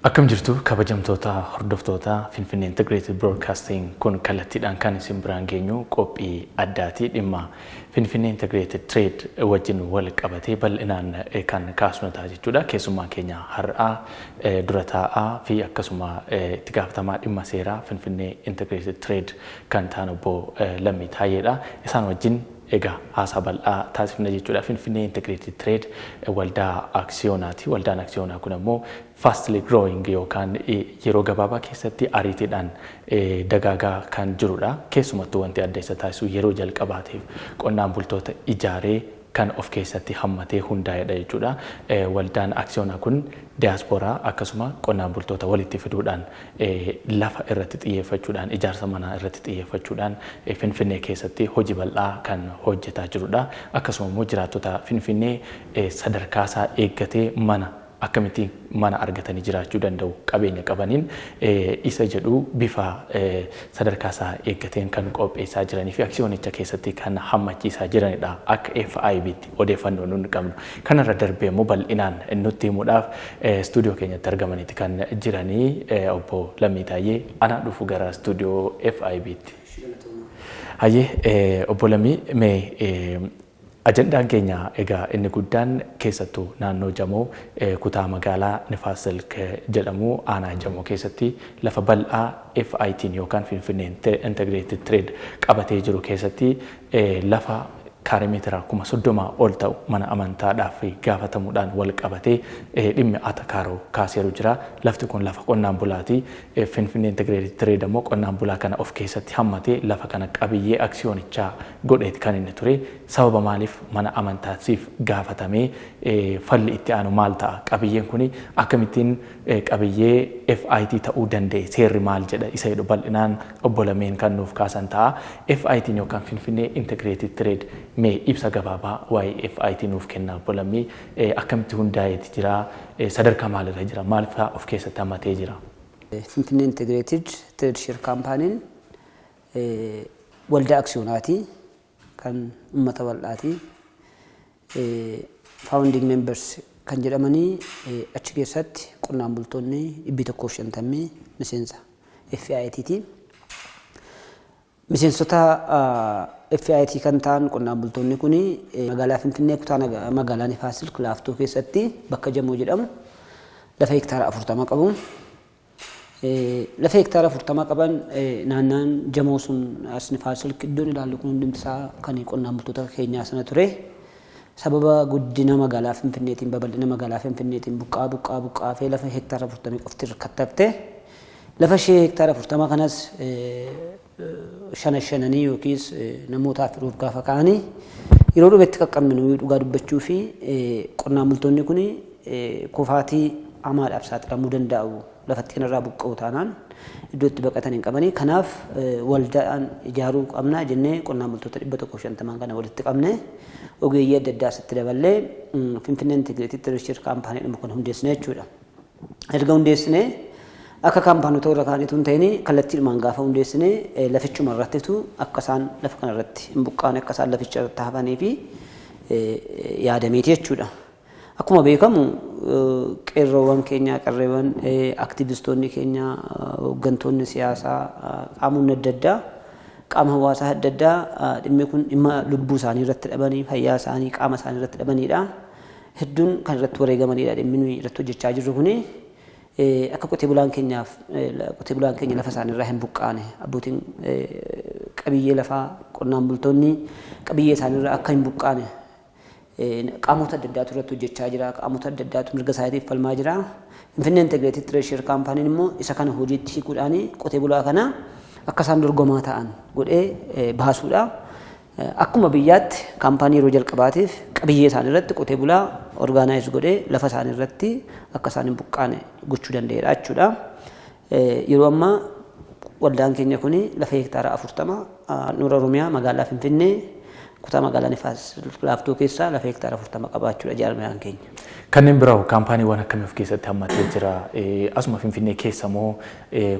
Akkam jirtu kabajamtoota hordoftoota Finfinnee Integrated Broadcasting kun kallattiidhaan kan isin biraan geenyu qophii addaati dhimma Finfinnee Integrated Trade wajjin wal qabatee bal'inaan kan kaasnu ta'a jechuudha. Keessummaan keenya har'aa dura taa'aa fi akkasuma itti gaafatamaa dhimma seeraa Finfinnee Integrated Trade kan ta'an obbo Lammii Taayyeedha. Isaan wajjin egaa haasaa bal'aa taasifna jechuudha. Finfinnee Integrated Trade waldaa aksiyoonaati. Waldaan aksiyoonaa kun ammoo fastly growing yookaan yeroo gabaabaa keessatti ariitiidhaan dagaagaa kan jirudha. Keessumattuu wanti adda isa taasisu yeroo jalqabaatiif qonnaan bultoota ijaaree kan of keessatti hammatee hundaa'edha jechuudha. Waldaan aksiyoonaa kun diaasporaa akkasuma qonnaan bultoota walitti fiduudhaan lafa irratti xiyyeeffachuudhaan ijaarsa manaa irratti xiyyeeffachuudhaan Finfinnee keessatti hojii bal'aa kan hojjetaa jirudha. Akkasuma immoo jiraattota Finfinnee sadarkaasaa eeggatee mana akkamittiin mana argatanii jiraachuu danda'u qabeenya qabaniin isa jedhu bifa sadarkaasaa eeggateen kan qopheessaa jiranii fi aksiyoonicha keessatti kan hammachiisaa jiranidha. Akka FIB'tti odeeffannoo nuti qabnu. Kanarra darbee immoo bal'inaan nutti himuudhaaf stuudiyoo keenyatti argamaniiti kan jiranii obbo Lammii Taayyee ana dhufu gara stuudiyoo FIB'tti. Hayyee obbo Lammii mee ajandaan keenya egaa inni guddaan keessattuu naannoo Jamoo kutaa magaalaa Nifaas Silk jedhamu aanaa Jamoo keessatti lafa bal'aa FIT'n yookaan Finfinnee Integrated Trade qabatee jiru keessatti lafa kaaree meetira 30,000 ol ta'u mana amantaadhaaf gaafatamuudhaan wal qabatee dhimmi atakaaroo kaaseeru jira. Lafti kun lafa qonnaan bulaati. Finfinnee Integrated Trade ammoo qonnaan bulaa kana of keessatti hammatee lafa kana qabiyyee aksiyoonichaa godheeti kan inni ture. Sababa maaliif mana amantaatiif gaafatamee falli itti aanu maal ta'a? Qabiyyeen kuni akkamittiin qabiyyee FIT ta'uu danda'e? Seerri maal jedha? Isa jedhu bal'inaan obbo Lameen kan nuuf kaasan ta'a. FIT'n yookaan Finfinnee Integrated Trade mee ibsa gabaabaa waa'ee FIT nuuf kennaa obbo Lammii akkamitti hundaa'eeti jira? Sadarkaa maalirra jira? Maal fa'aa of keessatti hammatee jira? Finfinnee Integrated Trade Share Company'n waldaa aksiyoonaati kan uummata bal'aati. Founding members kan jedhamanii achi keessatti qonnaan bultoonni 150 miseensa FIT'ti. Miseensota FIT kan ta'an qonnaan bultoonni kun magaalaa Finfinnee kutaa magaalaa Nifaas Silk Laaftoo keessatti bakka Jamoo jedhamu lafa hektaara 40 qabu. Lafa hektaara 40 qaban naannaan Jamoo sun as Nifaas Silk iddoon ilaallu kun hundumti isaa kan qonnaan bultoota keenyaa sana ture. Sababa guddina magaalaa Finfinneetiin babal'ina magaalaa Finfinneetiin buqqaa fi lafa hektaara 40 qofti hirkattafte. Lafa ishee hektaara 40 kanas shananii yookiis namootaaf firuuf gaafa ka'anii yeroo dhubetti qaqqabnu dhugaa dubbachuu fi qonnaan bultoonni kun kufaatii hamaadhaaf saaxilamuu danda'u lafatti kanarraa buqqa'u taanaan iddootti baqatan hin qabanii. Kanaaf waldaan ijaaruu qabna jennee qonnaan bultoota 150 kana walitti qabne ogeeyyii adda addaa asitti daballee Finfinnee Integrated Trade Share Company dhimma kana hundeessine jechuudha. Erga hundeessine akka kaampaanota warra kaaniitu hin ta'in kallattiidhumaan gaafa hundeessine lafichuma irrattitu akka isaan lafa kana irratti hin buqqaane akka isaan laficha irratti hafanii fi yaadameeti jechuudha. Akkuma beekamu qeerroowwan keenya qarreewwan aktivistoonni keenya hooggantoonni siyaasaa qaamonni adda addaa qaama hawaasaa adda addaa dhimmi kun dhimma lubbuu isaanii irratti dhabanii fayyaa isaanii qaama isaanii irratti dhabanidha. Hedduun kan irratti wareegamanidha dhimmi nuyi irratti hojjechaa jirru kuni. Akka qotee bulaan keenya lafa isaanii irraa hin buqqaane abbootiin qabiyyee lafaa qonnaan bultoonni qabiyyee isaanii irraa akka hin buqqaane qaamota adda addaatu irratti hojjechaa jira. Qaamota adda addaatu mirga isaatiif falmaa jira. Finfinnee Integrated Trade Share Company'n immoo isa kana hojiitti hiikuudhaan qotee bulaa kana akka isaan dorgomaa ta'an godhee baasuudha. Akkuma biyyaatti kaampaanii yeroo jalqabaatiif qabiyyee isaanii irratti qotee bulaa orgaanaayiz godhee lafa isaanii irratti akka isaan hin buqqaane gochuu danda'eera jechuudha. Yeroo ammaa waldaan keenya kun lafa hektaara 40 handhuura Oromiyaa magaalaa Finfinnee kutaa magaalaa Nifaas Laaftoo keessaa lafa hektaara 40 qabaachuudha jaarmayaan keenya. Kanneen biroo kaampaaniiwwan akkamii of keessatti hammatee jira? Asuma Finfinnee keessa moo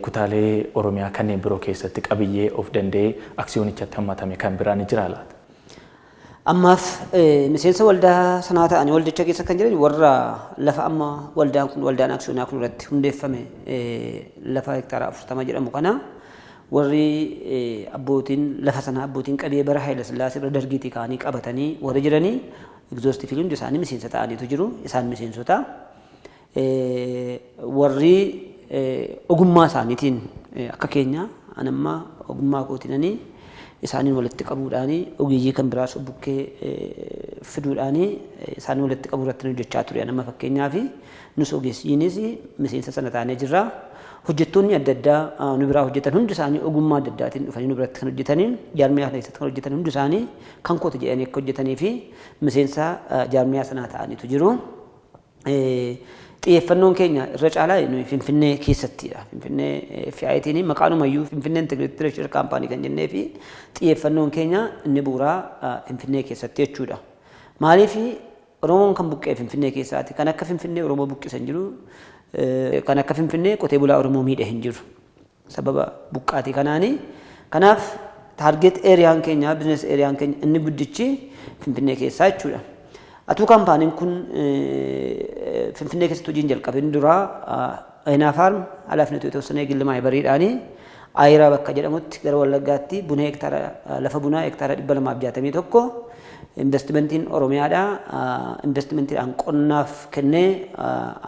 kutaalee Oromiyaa kanneen biroo keessatti qabiyyee of danda'ee aksiyoonichatti hammatame kan biraan jira laata? Ammaaf miseensa waldaa sanaa ta'anii waldicha keessa kan jiran warra lafa amma waldaan kun waldaan aksiyoonaa kun irratti hundeeffame lafa hektaara 40 jedhamu kana warri abbootiin lafa sana abbootiin qabee bara Haayila Sillaasee bira dargiitii kaanii qabatanii warra jiranii egzoostifii hundi isaanii miseensa ta'aniitu jiru isaan miseensota warri ogummaa isaaniitiin akka keenya anamma ogummaa kootinanii isaaniin walitti qabuudhaanii ogeeyyii kan biraas bukkee fiduudhaanii isaanii walitti qabuu irratti hojjechaa ture nama fakkeenyaa fi nus ogeessiinis miseensa sana taanee jirra hojjettoonni adda addaa nu biraa hojjetan hundi isaanii ogummaa adda addaatiin dhufanii nu biratti kan hojjetanii jaarmiyaa keessatti kan hojjetan hundi isaanii kan kooti jedhanii akka hojjetanii fi miseensa jaarmiyaa sanaa ta'aniitu jiru. xiyyeeffannoon keenya irra caalaa nuyi Finfinnee keessattidha. Finfinnee FIT'n maqaanumayyuu Finfinnee Integrated Treasure Company kan jennee fi xiyyeeffannoon keenya inni bu'uuraa Finfinnee keessatti jechuudha. Maaliif Oromoon kan buqqee Finfinnee keessaati kan akka Finfinnee Oromoo buqqisan jiru kan akka Finfinnee qotee bulaa Oromoo miidhe hin jiru. Sababa buqqaatii kanaani kanaaf target areaan keenya business areaan keenya inni guddichi Finfinnee keessaa jechuudha. Atu kampaaniin kun Finfinnee keessatti hojiin jalqabeen dura Aynaa Faarm alaafnetu የተወሰነ የግል ማህበሪidhaani Ayiraa bakka jedhamutti gara Wallaggaatti buna hektaara lafa bunaa hektaara 261 investimentiin Oromiyaadha investimentiin qonnaaf kennee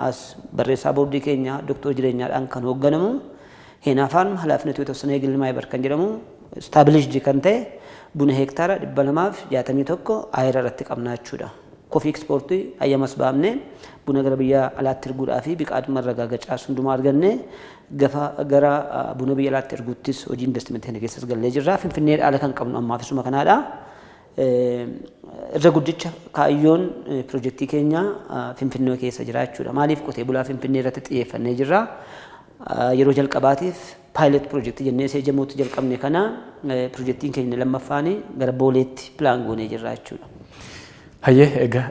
as barreessaa boordii keenya Dr. Jireenyaadhaan kan hoogganamu Aynaa Faarm alaafnetu የተወሰነ የግል ማህበር kan jedhamu established kan ta'e buna hektaara 261 Ayiraa irratti qabna jechuudha. Kofi exporti ayyamas baamne buna gara biyya alaatti erguudhaa fi biqaaduma ragaagacaa hundumaa arganne gara buna biyya alaatti erguuttis hojii investimentii keessas gallee jirra. Finfinnee dhaala kan qabnu ammaaf isuma kanaadha. Irra guddicha kaayyoon piroojeektii keenya Finfinnee keessa jira jechuudha. Maaliif qotee bulaa Finfinnee irratti xiyyeeffannee jirra. Yeroo jalqabaatiif pilot project jennee seejamuutti jalqabne kana piroojeektiin keenya lammaffaanii gara Booleetti pilaan goonee jirra jechuudha. Hayyee egaa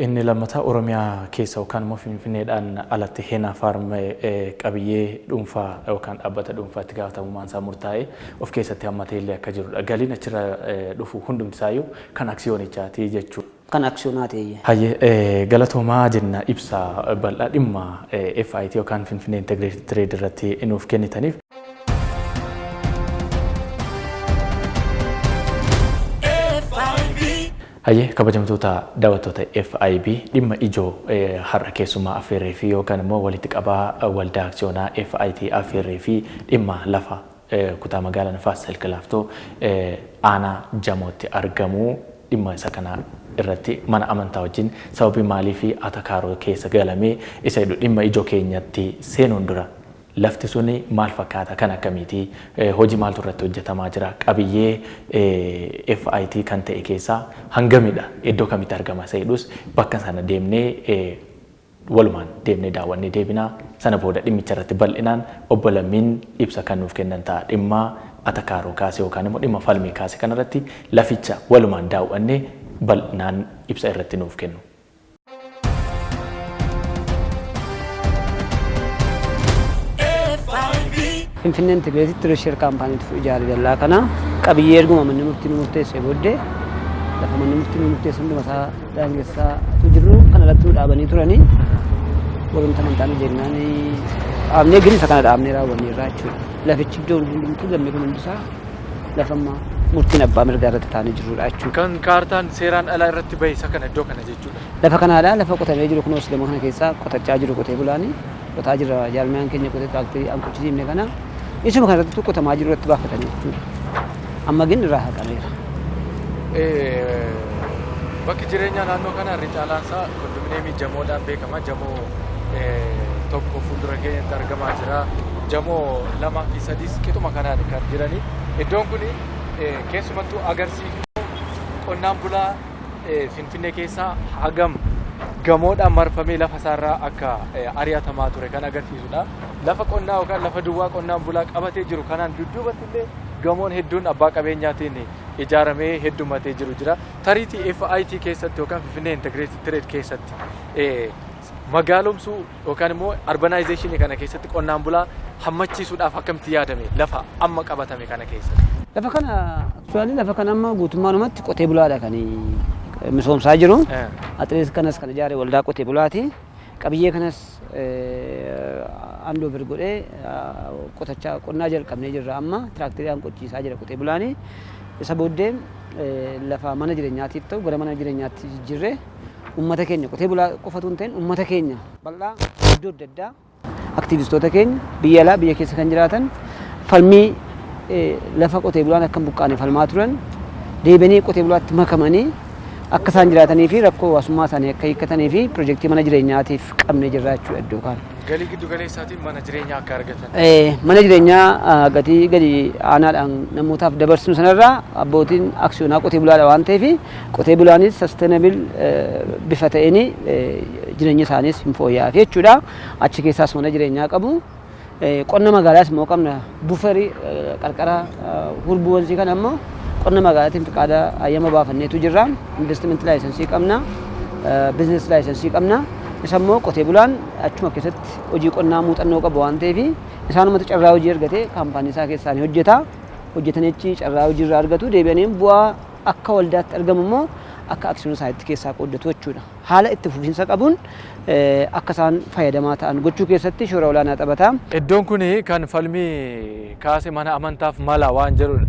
inni lammataa Oromiyaa keessa yookaan immoo Finfinneedhaan alatti Aynaa Faarm qabiyyee dhuunfaa yookaan dhaabbata dhuunfaatti gaafatamummaan isaa murtaa'e of keessatti hammatee illee akka jirudha. Galiin achirra dhufu hundumtisaayyuu kan aksiyoonichaati jechuudha. Kan aksiyoonaati. Hayyee galatoomaa jenna ibsa bal'aa dhimma FIT yookaan Finfinnee Integrated Trade irratti nuuf kennitaniif. Hayyee kabajamtoota daawwattoota FIB dhimma ijoo har'a keessumaa affeerree fi yookaan immoo walitti qabaa waldaa aksiyoonaa FIT affeerree fi dhimma lafa kutaa magaalaa Nafaas Silk Laaftoo aanaa Jamootti argamu dhimma isa kana irratti mana amantaa wajjin sababii maalii fi atakaaroo keessa galamee isa dhimma ijoo keenyatti seenuun dura lafti suni maal fakkaata kan akkamiiti hojii maaltu irratti hojjetamaa jira qabiyyee FIT kan ta'e keessaa hangamidha iddoo kamitti argama seedus bakka sana deemnee walumaan deemnee daawwannee deebinaa sana booda dhimmicha irratti bal'inaan obbo Lammiin ibsa kan nuuf kennan ta'a dhimma atakaaroo kaasee yookaan immoo dhimma falmii kaasee kanarratti laficha walumaan daawwannee bal'inaan ibsa irratti nuuf kennu. Finfinnee Integrated Treasure Company ijaaree dallaa kana qabiyyee erguma manni murtii nu murteessee booddee lafa manni murtii nu murteessu hunduma isaa daangessaa jiru kana irratti dhaabanii turanii walumta amantaan jennaan dhaabnee giriisa kana dhaabnee raawwannee irraa jechuudha. Lafichi iddoo hundumtuu gammee kun hundisaa lafa ammaa murtiin abbaa mirgaa irratti taa'anii jirudha jechuudha. Kan kaartaan seeraan alaa irratti bahe isa kana iddoo kana jechuudha. Lafa kanaadhaa lafa qotamee jiru kunuus lama kana keessaa qotachaa jiru qotee bulaanii qotaa jira jaarmiyaan keenya qotee taaktii ankuchisiifne kana isuma kanarratti qotamaa jiru irratti baafatanii jechuudha. Amma gin irraa haqameera. Bakki jireenyaa naannoo kana irri caalaansaa kondominiyeemii Jamoodhaan beekama. Jamoo tokko fuuldura keenyatti argamaa jira. Jamoo lamaa fi sadiis qixuma kanaan kan jiranii. Iddoon kun keessumattuu agarsiiftuu qonnaan bulaa Finfinnee keessaa hagam gamoodhaan marfamee lafa isaarraa akka ari'atamaa ture kan agarsiisudha. Lafa qonnaa yookaan lafa duwwaa qonnaan bulaa qabatee jiru kanaan dudduubatti illee gamoon hedduun abbaa qabeenyaatiin ijaaramee heddumatee jiru jira. Tariitii FIT keessatti yookaan Finfinnee Integrated Trade keessatti magaalomsuu yookaan immoo urbanizationii kana keessatti qonnaan bulaa hammachiisuudhaaf akkamitti yaadame lafa amma qabatame kana keessa? Lafa kana actually lafa kana amma guutummaanumatti qotee bulaadha kan misoomsaa jiru. Atilees kanas kan ijaare waldaa qotee bulaati. Qabiyyee kanas andoo birgodhee qotachaa qonnaa jalqabnee jirra amma tiraakteriidhaan qochiisaa jira qotee bulaani. Isa booddee lafa mana jireenyaatiif ta'u gara mana jireenyaatti jijjiirree uummata keenya qotee bulaa qofatu hin ta'in uummata keenya bal'aa iddoo adda addaa aktiivistoota keenya biyya alaa biyya keessa kan jiraatan falmii lafa qotee bulaan akka buqqaane falmaa turan deebi'anii qotee bulaatti makamanii akka isaan jiraatanii fi rakkoo hawaasummaa isaanii akka hiikkatanii fi piroojeektii mana jireenyaatiif qabnee jirra jechuudha iddoo kana. Galii giddu galeessaatiin mana jireenyaa akka argatan. Mana jireenyaa gatii gadi aanaadhaan namootaaf dabarsinu sanarraa abbootiin aksiyoonaa qotee bulaadha waan ta'eef qotee bulaanis sustainable bifa ta'een jireenya isaaniis hin fooyya'aaf jechuudha. Achi keessaas mana jireenyaa qabu. Qonna magaalaas immoo qabna buufarii qarqara hurbuu wansii kana ammoo qonna magaalaatiin fiqaada ayyama baafanneetu jirra. Investiment laayisensii qabna. Biizines laayisensii qabna. Isammoo qotee bulaan achuma keessatti hojii qonnaa muuxannoo qabu waan ta'eef isaanumatu carraa hojii argatee kaampaanii isaa keessaan hojjeta. Hojjetanichi carraa hojii irraa argatu deebi'anii bu'aa akka waldaatti argamu immoo akka aksiyoona isaaniitti keessaa qooddatu jechuudha. Haala itti fufiinsa qabuun akka isaan fayyadamaa ta'an gochuu keessatti shoora olaanaa taphata. Iddoon kun kan falmii kaase mana amantaaf mala waan jedhudha.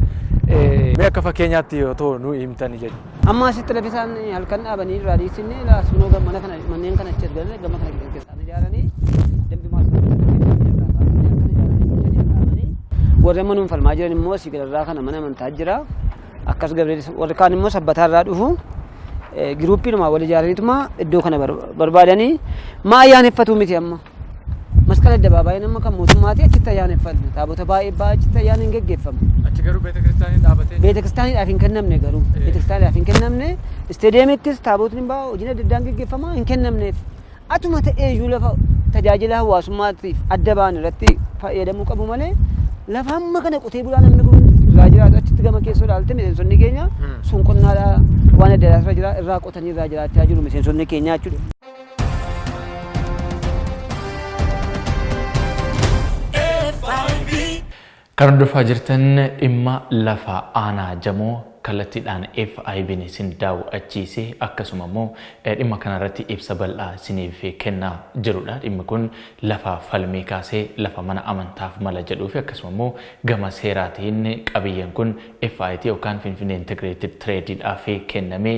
Mee akka fakkeenyaatti yoo ta'u nu himtanii jedhu. Amma asitti lafa isaan halkan dhaabanii raadiisinne laasuma mana kana manneen kana achi arganii gama kana keessaan ijaaranii dambi maasii warra manuun falmaa jiran immoo asii gadarraa kana mana amantaa jira. Akkas gabree warri kaan immoo sabbataarraa dhufu giruuppiinuma wal ijaaraniituma iddoo kana barbaadanii maa ayyaaneffatu miti amma. Masqala addabaabaayii nama kan mootummaati achitti ayyaaneffanne taabota baay'ee achitti ayyaan hin geggeeffamu. Achi garuu beetekiristaanii dhaabatee? Beetekiristaaniidhaaf hin kennamne garuu beetekiristaaniidhaaf hin kennamne isteediyeemittis taabotni ba'a hojiin adda addaan geggeeffama hin kennamneef atuma ta'ee iyyuu lafa tajaajila hawaasummaatiif adda ba'an irratti fayyadamuu qabu malee lafa amma kana qotee bulaa namni kun irraa jiraatu achitti gama keessoo ilaalte miseensonni keenya sun qonnaadhaa waan adda addaa irraa qotanii irraa jiraachaa jiru miseensonni keenya jechuudha. Kan hordofaa jirtan dhimma lafa aanaa jamoo kallattiidhaan FIB'n isin daawwachiise akkasuma immoo dhimma kanarratti ibsa bal'aa isiniif kennaa jirudha. Dhimmi kun lafa falmii kaasee lafa mana amantaaf mala jedhuu fi akkasuma immoo gama seeraatiin qabiyyeen kun FIT yookaan Finfinnee Integrated Tradeedhaaf kennamee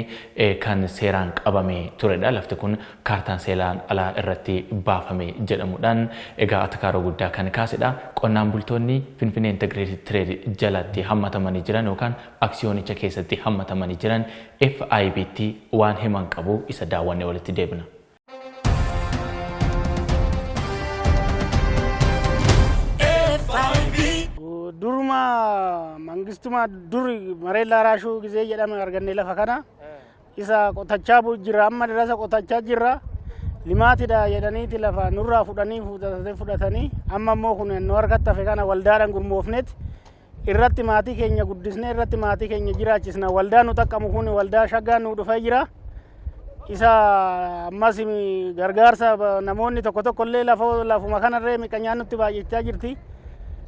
kan seeraan qabamee turedha. Lafti kun kaartaan seeraan alaa irratti baafame jedhamuudhaan egaa atakaaroo guddaa kan kaasedha. Qonnaan bultoonni Finfinnee Integrated Trade jalatti hammatamanii jiran yookaan aksiyoonicha keessatti hammatamanii jiran FIB'tti waan himan qabu isa daawwanne walitti deebina. Duruma mangistuma duri maree laaraashuu gizee jedhame arganne lafa kana isa qotachaa jira amma dirasa qotachaa jirra. Limaatidha jedhaniiti lafa nurraa fudhatanii amma immoo kun nu harkatti hafe kana waldaadhaan gurmoofnetti irratti maatii keenya guddisnee irratti maatii keenya jiraachisna. Waldaa nu xaqqamu kun waldaa shaggaan nu dhufee jira. Isa ammas gargaarsa namoonni tokko tokko illee lafuma kanarree miqanyaan nutti baay'achaa jirti.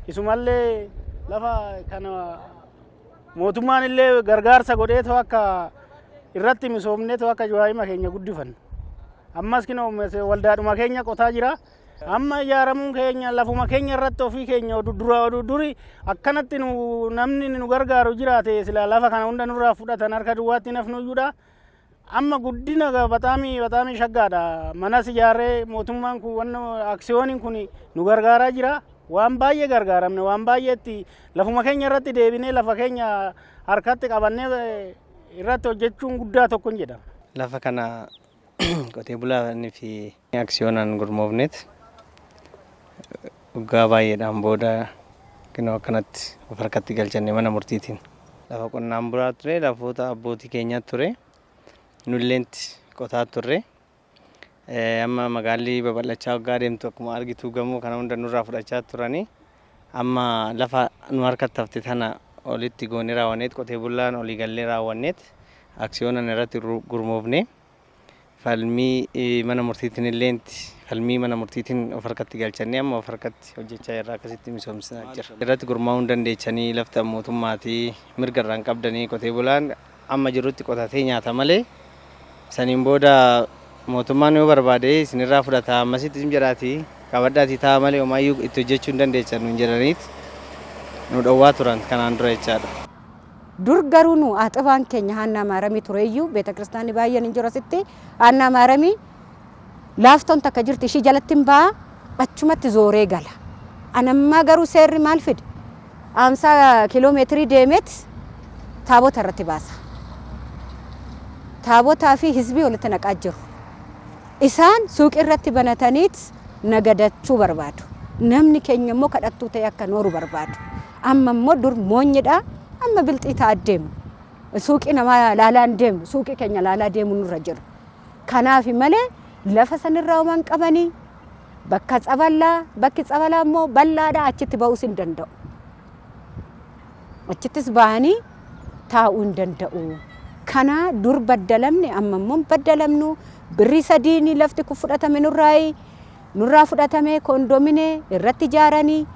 Isumallee lafa kana mootummaan illee gargaarsa godhee too akka irratti misoomnee too akka jawaayima keenya guddifannu. Ammas kinoo waldaadhuma keenya qotaa jira. Amma ijaaramuun keenya lafuma keenya irratti ofii keenya duri akkanatti namni nu gargaaru jiraate sila lafa kana hunda nurraa fudhatan harka duwwaatti nafnuyyuudha. Amma guddina bataamii shaggaadha. Manas ijaaree mootummaan kun wanna aksiyooniin kun nu gargaaraa jira. Waan baay'ee gargaaramne waan baay'eetti lafuma keenya irratti deebinee lafa keenya harkatti qabannee irratti hojjechuun guddaa tokkon jedha. Lafa kana qotee bulaanii fi aksiyoonaan gurmoofneet waggaa baay'eedhaan booda kinoo akkanatti of harkatti galchannee mana murtiitiin lafa qonnaan bulaa ture lafoota abbootii keenyaa ture nulleenti qotaa turre amma magaalli babal'achaa waggaa deemtu akkuma argitu gamoo kana hunda nurraa fudhachaa turanii amma lafa nu harkatti hafte tana olitti goonee raawwanneet qotee bulaan olii gallee raawwanneet aksiyoonan irratti gurmoofne falmii mana murtiitiin illeenti falmii mana murtiitiin of harkatti galchanii amma of harkatti hojjechaa irraa akkasitti misoomsaa jira. Irratti gurmaa'uu dandeechanii lafta mootummaatii mirga irraan qabdanii qotee bulaan amma jirutti qotatee nyaata malee saniin booda mootummaan yoo barbaade isinirraa fudhata ammasitti isin jedhaati qabadhaatii ta'a malee homaayyuu itti hojjechuu hin dandeechan nuun jedhaniiti nu dhowwaa turan kanaan dura jechaadha. dur garuu nu aaxibaan keenya haannaa maaramii tureeyyuu beeta kiristaanni baay'een hin jiru asitti haannaa maaramii laaftoon takka jirti ishii jalatti hin ba'a achumatti zooree gala. Anammaa garuu seerri maal fide 50 kiiloomeetirii deemeet taabota irratti baasa. Taabotaa fi hizbii walitti naqaa jiru. Isaan suuqii irratti banataniit nagadachuu barbaadu. Namni keenya immoo kadhattuu ta'e akka nooru barbaadu. Amma immoo dur moonyidha. Amma bilxii ta'a deemu. Suuqii nama laalaan deemu. Suuqii keenya laalaa deemu nurra jiru. Kanaaf malee lafa sanirraa waan qabanii bakka tsabalaa bakki tsabalaa immoo bal'aadhaa achitti ba'uus hin danda'u. Achittis ba'anii taa'uu hin danda'u. Kana dur baddalamne amma immoo baddalamnu birrii sadiini lafti kun fudhatame nurraa fudhatame kondomine irratti ijaaranii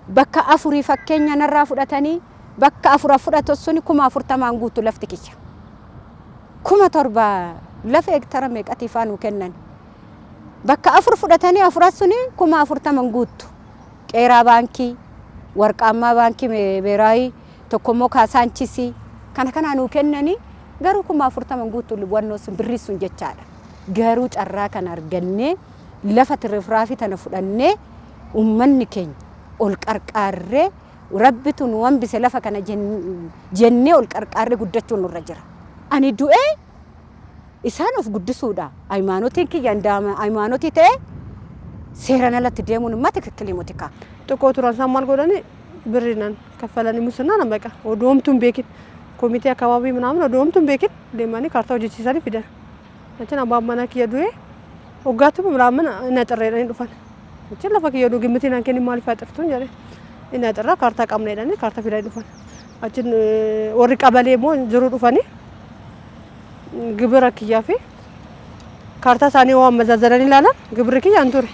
bakka afurii fakkeenya narraa fudhatanii bakka afura fudhatu suni 40 guutu lafti kiyya. 7,000 lafa hektara meeqatii faanu kennan. Bakka afur fudhatanii afura suni 40 guutu. Qeeraa baankii, warqaammaa baankii beeraayi, tokkommoo kaasaanchisi kana nu kennanii garuu 40 guutu wannoo sun birrii sun jechaadha. Garuu carraa kan argannee lafa tirifraafi tana fudhannee ummanni keenya ol qarqaarree rabbitu nu wambise lafa kana jennee ol qarqaarree guddachuun nurra jira. Ani du'ee isaan of guddisuudha. Hayimaanotiin kiyya ndaama hayimaanotii ta'e seeraan alatti deemuun immoo tikikkilii motika. Tokko turan sammaan godhanii birrinan kaffalanii musnaan ammaqa odoomtuun beekin komitee akaababii ምናምን odoomtuun beekin deemanii kaartaa hojjechiisanii fidan. Achi abbaan manaa kiyya du'ee waggaatti ምናምን ነጥሬedhaan dhufan. Achi lafa kiyya du'e gimmitiin aan kenni maaliif haxirtuun jedhee inni xirraa kaartaa qabneedhaan kaartaa fidanii dhufan. Achi warri qabalee immoo jiru dhufanii gibira kiyyaa fi kaartaa isaanii waan mazaazalanii ilaalan gibirri kiyya an ture.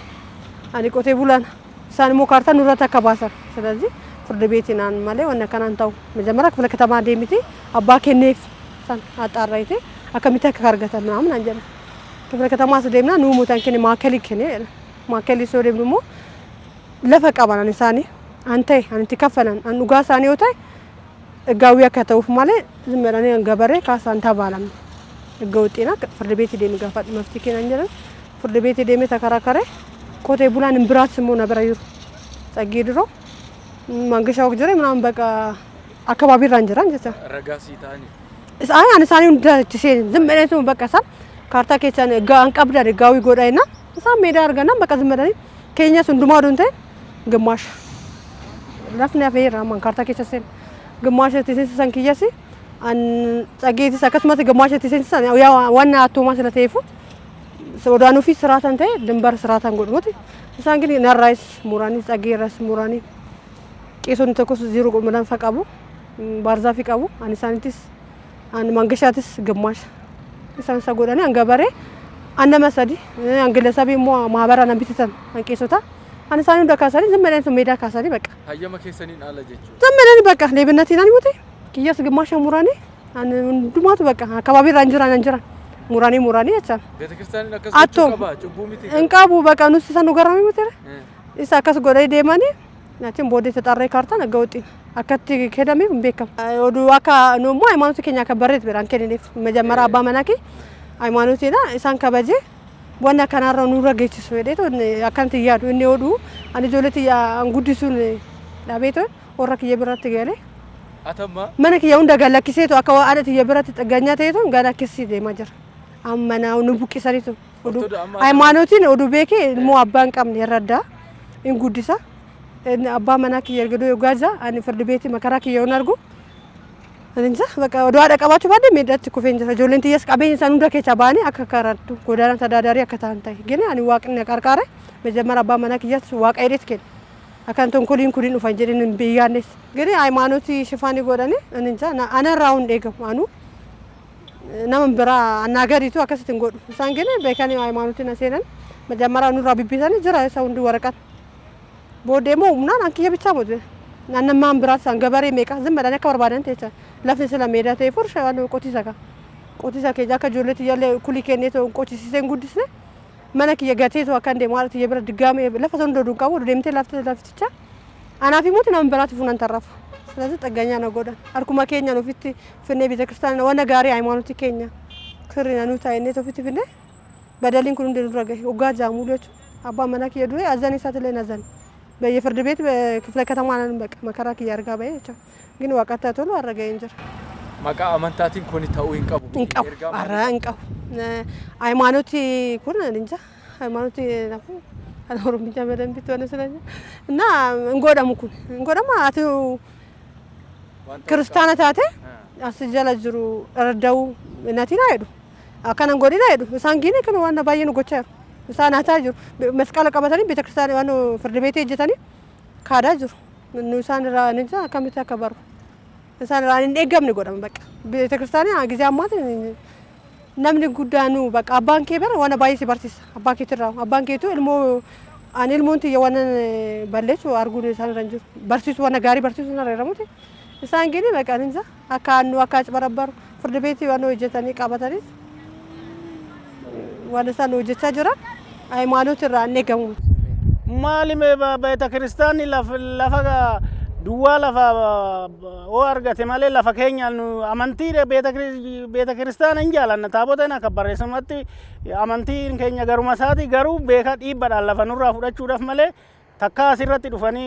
Ani qotee bulaan isaan immoo kaartaa nurratti akka baasan. ስለዚህ ፍርድ ቤት ናን ማለ ወነ ከናን ታው መጀመሪያ ክፍለ ከተማ ደምቲ አባ ከኔፍ ሳን አጣራይቴ አከሚታ ከካርገታ ምናምን አንጀለ ክፍለ ከተማ ስደምና ኑ ሞታን ከኔ ማከሊ ከኔ ማከሊ ሶደም ደሞ ለፈቃባናን ሳኒ አንተ አንተ ከፈለን አን ኡጋሳኒ ወታይ እጋዊያ ከተውፍ ማለ ዝመራኔ ገበሬ ካሳንታ ባላም እገውጤና ፍርድ ቤት ደም ጋፋጥ መፍትኬ አንጀለ ፍርድ ቤት ደም ተከራከረ ኮቴ ቡላን ብራት ስሙ ነበር ይሩ ጸጌ ድሮ ማንገሻው ጀሬ ምናምን በቃ አካባቢ ራንጀራን ጀታ ረጋሲ ታኒ አይ አንሳኒው እንደትሴ ዝም ማለት ነው። በቃ ሳ ካርታ ከቻን ጋን ቀብዳ ጋዊ ጎዳይና ሳ ሜዳ አርገና በቃ ዝም ማለት ከኛ ሱንዱማ ዶንተ ግማሽ ለፍና ፈይራ ማን ካርታ ከቻሰ ግማሽ ትሴ ሰንኪያሲ አን ጸጌቲ ሰከስመት ግማሽ ትሴ ያ ዋና አቶማ ስለተይፉ ወዳኑ ፊት ስራታን ታይ ድንበር ስራታን ጎድሞት እሳ እንግዲህ ነራይስ ሙራኒ ጸጌ ራስ ሙራኒ ቄሶን ተኮስ ዚሮ ቆመዳን ፈቃቡ ባርዛፊ ቀቡ አንሳንቲስ አን ማንገሻትስ ግማሽ እሳን ሰጎዳኒ አንገበሬ አነመሰዲ አንገለሰቢ ሞ ማህበራን አንቢተን አንቄሶታ አንሳኒ እንደካሳኒ ዘመዳን ሜዳ ካሳኒ በቃ አየመ ከሰኒን አለጀቹ ዘመዳኒ በቃ ለብነቲናን ይወቴ kiyyas ግማሽ ሙራኒ አን ዱማቱ በቃ አካባቢ ራንጅራ ሙራኒ ያቻ ቤተክርስቲያን አከሰቹ ቀባ ጭቡሚቲ እንቃቡ በቃ ኑስ ሰኑ ገራሚ ወተረ ኢሳ ከስ ጎዳይ ዴማኒ ናቲም ቦዴ ተጣራይ ካርታ ነገውጢ አከቲ ከደሚ ቤከም ወዱ አካ ኖሞ ሃይማኖት ከኛ ከበረት በራን ከኔፍ መጀመሪያ አባ መናኪ ሃይማኖቴና ኢሳን ከበጀ ወና ከናራ ኑራ ገችስ ወዴቶ አካንት ይያዱ እኔ ወዱ አን ጆለቲ አንጉዲሱን ዳቤቶ ወራክ የብራት ገለ አተማ መነክ ያው እንደገለክሴቶ አካ አለት የብራት ጥገኛ ተይቶ ጋዳክሲ ደማጀር አመናው ንቡቂ ሰሪቶ ወዱ ሃይማኖቲን ወዱ ቤኬ ሞ አባን ቀም ይረዳ እንጉዲሳ አባ መናክ የርገዶ ጋዛ አን ፍርድ ቤት መከራክ የሆነርጉ እንዛ በቃ ወደ አደቀባችሁ ባደ ሜዳት ኩፌን ጆለንቲ ያስቀበኝ ሳኑ ደከቻ ባኒ አከካራቱ ጎዳና ተዳዳሪ አከታንታይ ግን አን ዋቅን ያቀርቃረ መጀመሪያ አባ መናክ ያስ ዋቃይሬት ከን አካንቶን ኩሊን ኡፋንጀሪን ቢያነስ ግን ሃይማኖቲ ሽፋኒ ጎዳኔ እንዛ አነራውን ደገም አኑ nama biraa annaagariitu akkasitti hin godhu. Isaan gene beekanii haymanotiin seenan መጀመሪያ ኑራ ቢቢሳኒ ጅራ ሰው እንዲ ወረቀት ቦዴሞ ምናን አንኪየ ብቻ ሞት ናነማን ብራስ አንገበሬ ሜቃ ዝም በዳነ ከበርባደን ተቻ ለፍን ስለሜዳ ተይፎር ሻዋን ቆቲሳ ከጃ ከጆለት ያለ ኩሊ ከኔቶ ቆቲሲሰን ጉድስነ መነክ የገቴቶ አካንዴ ማለት የብረ ድጋሜ ለፈሰን ዶዱ ቃው ደምቴ ላፍትቻ አናፊ ሞት ነው ብራት ፉናን ተረፈ ስለዚህ ጠጋኛ ነው ጎዳን አርኩማ ኬኛ ነው ፊት ፍኔ ቤተክርስቲያን ወነ ጋሪ ሃይማኖት ኬኛ ክሪና ኑታ አይኔቶ ፊት ፍኔ በደሊን ኩን እንደረገ ወጋጃ ሙሉት አባ መናክ የዱይ አዛኔ ሳትለ ነዘን በየፍርድ ቤት በክፍለ ከተማ ነን በቃ መከራክ ያርጋ ባይቻ ግን ወቀታ ቶሎ አረጋ እንጀር ማቃ አመንታቲን ኮኒ ታው እንቀቡ አራ እንቀቡ ሃይማኖት ኩን እንጃ ሃይማኖት ናፉ አኖሩም ብቻ በደም ቢት ወነ ስለኛ እና እንጎዳማ አቱ ክርስቲያናታተ አስጀላጅሩ ረዳው እናቲና አይዱ አካናን ጎዲና ሄዱ ሳንጊኔ ከነ ዋና ባየኑ ጎቻ ሳናታ ጅሩ መስቀል ቀበተኒ ቤተክርስቲያን ዋኑ ፍርድ ቤት እጀተኒ ካዳ ጅሩ ንሳን ራንንዛ ከመታ ከበሩ ንሳን ራን እንደገምን ጎዳም በቃ ቤተክርስቲያን አግዚ አማት ነምን ጉዳኑ በቃ ባንኬ በር ዋና ባይ ሲባርቲስ አባንኬ ትራው አባንኬቱ እልሞ አንልሞንት የዋነ ባለቹ አርጉ ንሳን ረንጁ በርቲሱ ዋና ጋሪ በርቲሱ ነረረሙት ሳንጊኔ በቃ ንንዛ አካኑ አካጭ በረበር ፍርድ ቤት ዋኑ እጀተኒ ቀበተኒ ወለሳን ወጀቻ ጅራ ሃይማኖት ራኔ ገሙ ማሊም ቤተክርስቲያን ለፈጋ ዱዋ ለፋ ወርገተ ማለ ለፈከኛል አመንቲ ቤተክርስቲያን እንጃላና ታቦተና ከበረ ሰመቲ አመንቲን ከኛ ገሩ ማሳቲ ገሩ ቤካ ዲበዳ ለፈኑራ ፍዳቹ ደፍ ማለ ተካ ሲረቲ ዱፈኒ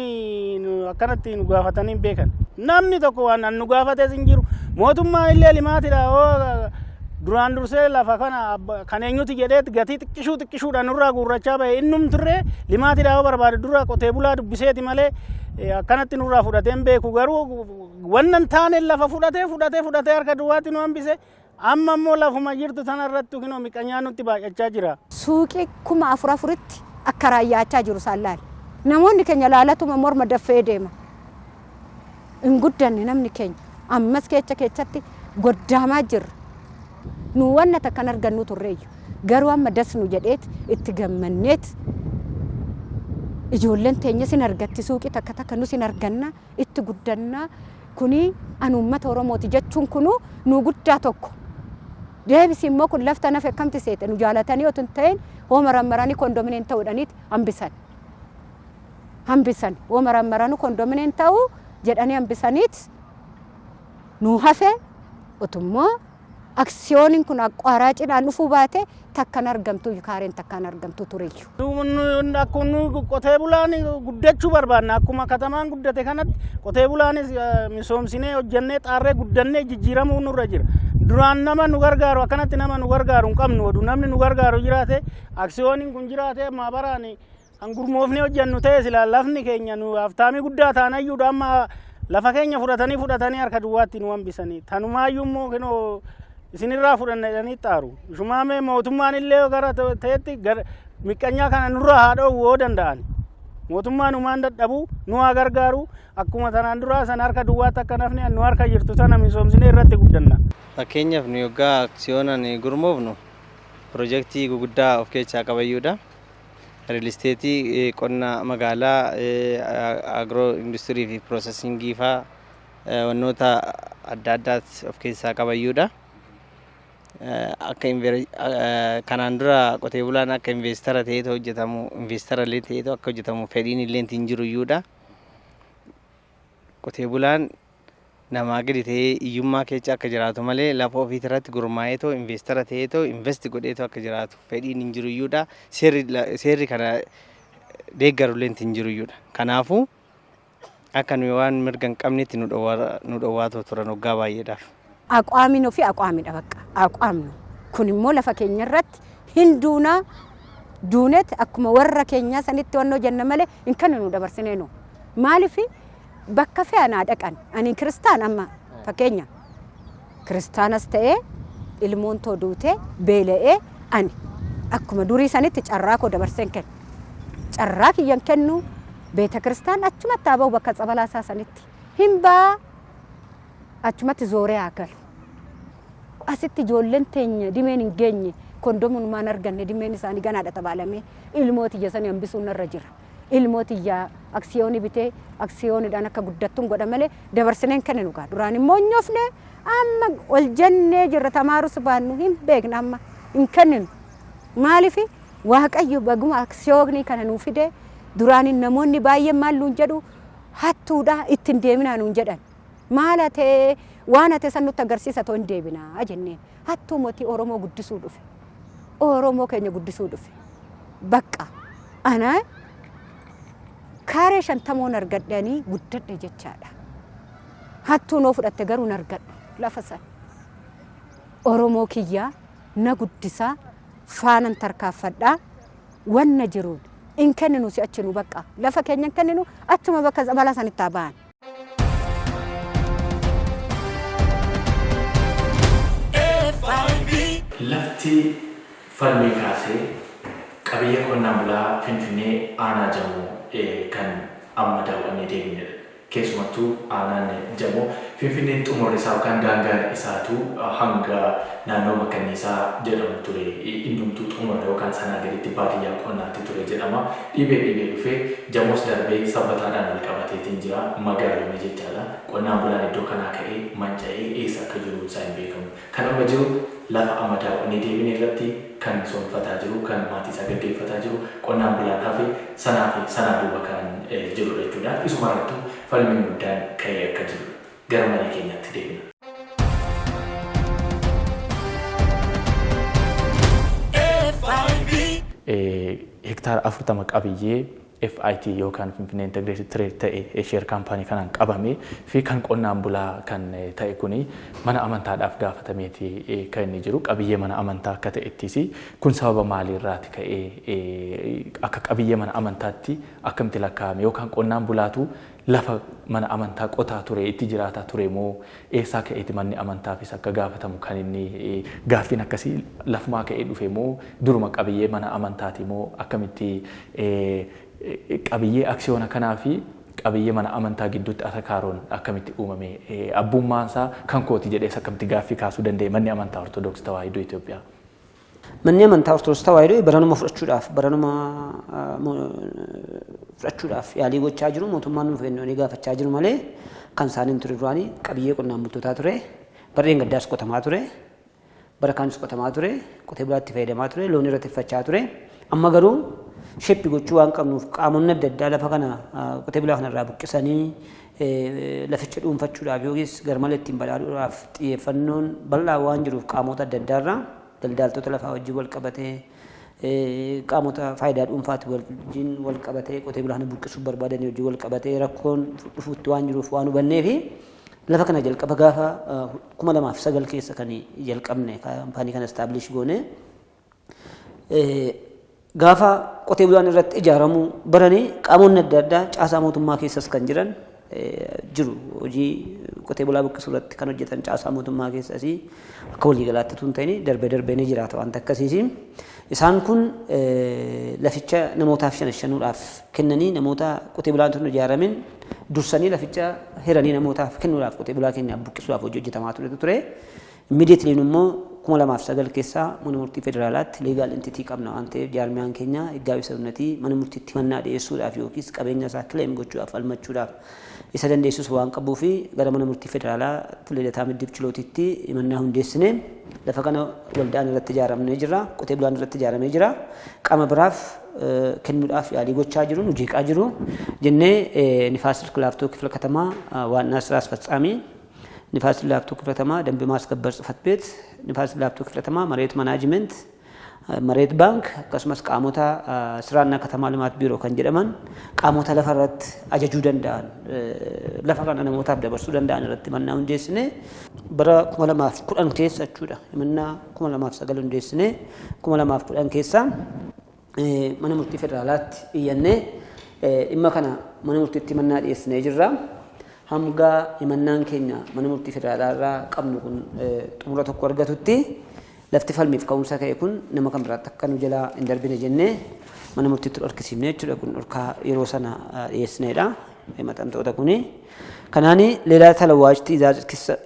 አከነቲ ኑጋፈተኒ ቤከን ናምኒ ተኮ ዋና ኑጋፈተ ዝንጅሩ ሞቱማ ኢለ ሊማቲዳ duraan dursee lafa kana kaneenyuti jedheet gatii xiqqishuudhaan nurraa guurrachaa bahe innum turre limaati dhaabaa barbaade dura qotee bulaa dubbiseeti malee akkanatti nurraa fudhateen beeku garuu wannan taane lafa fudhatee harka duwwaatti nu hambise amma immoo lafuma jirtu tana irratti kinoo miqanyaan nutti baay'achaa jira. Suuqii kuma afuritti akka raayyaachaa jiru sallaal namoonni keenya laalatuma morma daffee deema hin guddanne namni keenya ammas keechatti goddaamaa jirra. nu wanna takkan argannu turreeyyu garuu amma dasnu jedheet itti gammanneet ijoolleen teenya sin argatti suuqii takka nu sin arganna itti guddanna kuni an ummata oromooti jechuun kunu nu guddaa tokko deebisi immoo kun lafta naf akkamti seete nu jaalatanii otun ta'een homarammaranii kondominiin ta'uudhaniit hambisan homarammaranii kondominiin ta'u jedhanii hambisaniit nu hafe otummoo aksiyooniin kun aqwaaraacidhaan dhufuu baate takkan argamtu kaareen takkan argamtu tureeyyu. Akkunu qotee bulaan guddachuu barbaanna akkuma katamaan guddate kanatti qotee bulaanis misoomsinee hojjannee xaarree guddannee jijjiiramuu nurra jira. Duraan nama nu gargaaru akkanatti nama nu gargaaru hin qabnu oduu namni nu gargaaru jiraate aksiyooniin kun jiraate maabaraan hangurmoofnee hojjannu ta'e silaa lafni keenya nu haftaamii guddaa taanayyuudha amma lafa keenya fudhatanii harka duwwaatti nu hambisanii tanumaayyuu immoo kinoo isinirraa fudhannanii xaaru shumaame mootummaan illee gara ta'etti miqanyaa kana nurraa haadhoo woo danda'an mootummaan umaan dadhabu nu haa gargaaru akkuma tanaan duraa san harka duwwaatti akka nafni nu harka jirtu sana misoomsine irratti guddanna. Fakkeenyaaf nu yoggaa aksiyoonaan gurmoofnu piroojeektii guguddaa of keessaa qabayyuudha. Riil isteetii qonna magaalaa agiroo industirii fi piroosesingii fa'aa wannoota adda addaas of keessaa qabayyuudha. Akka kanaan dura qotee bulaan akka investara ta'eetu hojjetamu investara illee ta'eetu akka hojjetamu fedhiin illee hin jiru iyyuudha. Qotee bulaan namaa gadi ta'ee iyyummaa keessa akka jiraatu malee lafa ofii irratti gurmaa'eetu investara ta'eetu investi godheetu akka jiraatu fedhiin hin jiru iyyuudha. Seerri kana deeggaru illee hin jiru iyyuudha. Kanaafuu akka nuyi waan mirga hin qabnetti nu dhowwaatoo turan waggaa baay'eedhaaf. Aqwaamino fi aqwaamidha bakka aqwaamno kun immoo lafa keenya irratti hinduuna duunet akkuma warra keenya sanitti wannoo jenna malee hin kan nu dabarsinee no maaliif bakka fe'anaa dhaqan ani kristaan amma fakkeenya kiristaanas ta'ee ilmoon too duutee beela'ee ani akkuma durii sanitti carraa koo dabarseen kennu carraa kiyyan kennu beeta kiristaan achumatti aba'u bakka tsabalaasaa sanitti himbaa achumatti zooree agal asitti ijoolleen teenya dhimeen hin geenye kondomuun maan arganne dhimeen isaanii ganaadha tabaalame ilmooti jesanii hambisuun irra jira. Ilmooti yaa aksiyoonii bitee aksiyooniidhaan akka guddattuun godha malee dabarsineen kenninu kaa duraan immoo nyofne amma ol jennee jirra tamaarus baannu hin beekna amma hin kenninu. Maaliifi waaqayyo baguma aksiyoonii kana nuu fide duraan namoonni baay'een maal nuun jedhu hattuudha ittiin deeminaa nuun jedhan. Maal hatee waan hatee san nutti agarsiisa ta'uu hin deebinaa jenneen. Hattuu mootii Oromoo guddisuu dhufe. Oromoo keenya guddisuu dhufe. Bakka ana kaaree 50 argadhanii guddadhe jechaadha. Hattuu noo fudhatte garuu argadhu lafa san. Oromoo kiyyaa na guddisaa faanan tarkaanfadhaa wanna jiruun in kenninu si achinu bakka lafa keenya kenninu achuma bakka zabala sanitti abaan. Lafti falmii kaasee qabiyyee qonnaan bulaa Finfinnee aanaa jamu kan amma daawwannee deemnedha. Keessumattuu aanaan jamu Finfinneen xumurri isaa yookaan daangaan isaatu hanga naannoo Makkanniisaa jedhamu ture. Innumtuu xumura yookaan sanaa gaditti baadiyyaa qonnaatti ture jedhama. Dhibee dhufee jamus darbee sabbataadhaan wal qabateetiin jira magaalonni jechaadha. Qonnaan bulaan iddoo kanaa ka'ee manca'ee eessa akka jiru isaa hin beekamu. Kan amma jiru lafa amma daawwannee deemne irratti kan soonfataa jiru kan maatii isaa gaggeeffataa jiru qonnaan bulaan hafe sanaa duuba kan jirudha jechuudha. Isuma irrattu falmiin guddaan ka'ee akka jiru gara mana keenyatti deemna. Hektaara 40 qabiyyee FIT yookaan Finfinnee Integrated Trade ta'e share company kanaan qabame fi kan qonnaan bulaa kan ta'e kuni mana amantaadhaaf gaafatameeti kan inni jiru qabiyyee mana amantaa akka ta'ettis kun sababa maaliirraati ka'ee akka qabiyyee mana amantaatti akkamitti lakkaa'ame yookaan qonnaan bulaatu lafa mana amantaa qotaa ture itti jiraataa ture moo eessaa ka'eeti manni amantaafis akka gaafatamu kan inni gaaffiin akkasii lafumaa ka'ee dhufe moo duruma qabiyyee mana amantaati moo akkamitti qabiyyee aksiyoona kanaa fi qabiyyee mana amantaa gidduutti atakaaroon akkamitti uumame abbummaansaa kan kooti jedhees akkamitti gaaffii kaasuu danda'e manni amantaa Ortodoksii Tawaahidoo Itoophiyaa. Manni amantaa Ortodoksii Tawaahidoo baranuma fudhachuudhaaf yaalii gochaa jiru mootummaan nuuf kennuu gaafachaa jiru malee kan isaaniin ture duraanii qabiyyee qonnaan bultootaa ture barreen gaddaas qotamaa ture bara kaanis qotamaa ture qotee bulaatti fayyadamaa ture loon irratti tiffachaa ture amma garuu sheppi gochuu waan qabnuuf qaamonni adda addaa lafa kana qotee bulaa kanarraa buqqisanii laficha dhuunfachuudhaaf yookiis garmalee ittiin badhaadhuudhaaf xiyyeeffannoon bal'aa waan jiruuf qaamota adda addaarraa daldaaltota lafaa wajjin wal qabatee qaamota faayidaa dhuunfaatti wajjin wal qabatee qotee bulaa kana buqqisuu barbaadanii wajjin wal qabatee rakkoon dhufuutti waan jiruuf waan hubannee fi lafa kana jalqaba gaafa 2009 keessa kan jalqabne kaampaanii kana establish goone gaafa qotee bulaan irratti ijaaramuu baranii qaamonni adda addaa caasaa mootummaa keessas kan jiran jiru hojii qotee bulaa buqqisuu irratti kan hojjetan caasaa mootummaa keessas akka waliigalaatti tun ta'ini darbee ni jiraata waan akkasiisi. Isaan kun laficha namootaaf shanuudhaaf kennanii namoota qotee bulaan tun ijaaramin dursanii laficha hiranii namootaaf kennuudhaaf qotee bulaa keenya buqqisuudhaaf hojii hojjetamaa ture. Immediately immoo 2009 keessaa mana murtii federaalaatti legal entity qabna waan ta'eef jaarmiyaan keenya eeggaawii sabnatii mana murtiitti mannaa dhiyeessuudhaaf yookiis qabeenya isaa claim gochuudhaaf falmachuudhaaf isa dandeessus waan qabuu fi gara mana murtii federaalaatti leelataa middiib chilootitti mannaa hundeessine lafa kana waldaan irratti ijaaramnee jira qotee bulaan irratti ijaaramee jira qaama biraaf kennuudhaaf yaalii gochaa jiru nu jeeqaa jiru jennee nifaas laaftoo ክፍለ ከተማ ዋና ስራ አስፈጻሚ ንፋስ ላፍቶ ክፍለ ከተማ ደንብ ማስከበር ጽሕፈት ቤት ንፋስ ላፍቶ ክፍለ ከተማ መሬት ማናጅመንት መሬት ባንክ akkasumas qaamota siraanna ከተማ ልማት ቢሮ kan jedhaman qaamota lafarratti ajajuu danda'an lafa kana namootaaf dabarsuu danda'an irratti mannaa hundeessine bara 2010 keessa jechuudha mannaa 2009 hundeessine 2010 keessa mana murtii federaalaatti iyyannee dhimma kana mana murtiitti mannaa dhiyeessinee jirra. Hamga imannaan keenya mana murtii federaalaa qabnu kun xumura tokko argatutti lafti falmiif ka'umsa ka'e kun nama kan biraatti akka nu jalaa hin darbine jennee mana murtiitti dhorkisiifne jechuudha kun dhorkaa yeroo sana dhiyeessineedha. himatamtoota kuni ከናኒ ሌላ ተለዋጭ ትዕዛዝ